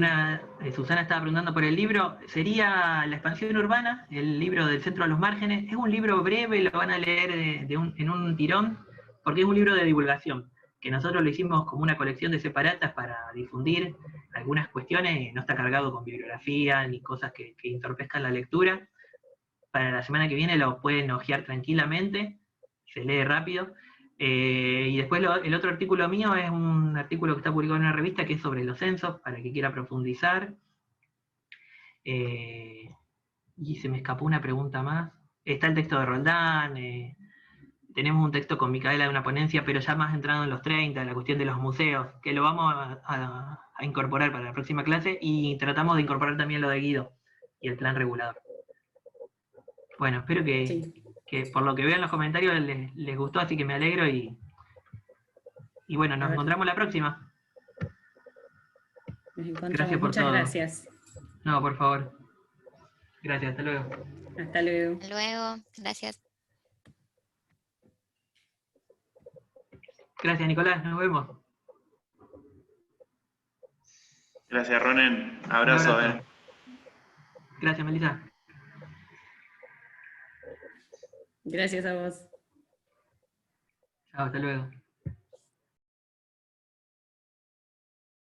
Susana estaba preguntando por el libro, sería La expansión urbana, el libro del Centro a los Márgenes. Es un libro breve, lo van a leer en un tirón, porque es un libro de divulgación, que nosotros lo hicimos como una colección de separatas para difundir algunas cuestiones, no está cargado con bibliografía ni cosas que entorpezcan la lectura. Para la semana que viene lo pueden hojear tranquilamente, se lee rápido. Y después el otro artículo mío es un artículo que está publicado en una revista que es sobre los censos, para el que quiera profundizar. Y se me escapó una pregunta más. Está el texto de Roldán, tenemos un texto con Micaela de una ponencia, pero ya más entrado en los 30, la cuestión de los museos, que lo vamos a incorporar para la próxima clase, y tratamos de incorporar también lo de Guido y el plan regulador. Bueno, espero que por lo que veo en los comentarios les gustó, así que me alegro y bueno, nos encontramos la próxima. Nos encontramos. Gracias por Muchas todo. Gracias. No, por favor. Gracias, hasta luego. Hasta luego. Hasta luego, gracias. Gracias, Nicolás, nos vemos. Gracias, Ronen. Abrazo. Gracias, Melissa. Gracias a vos. Chao, hasta luego.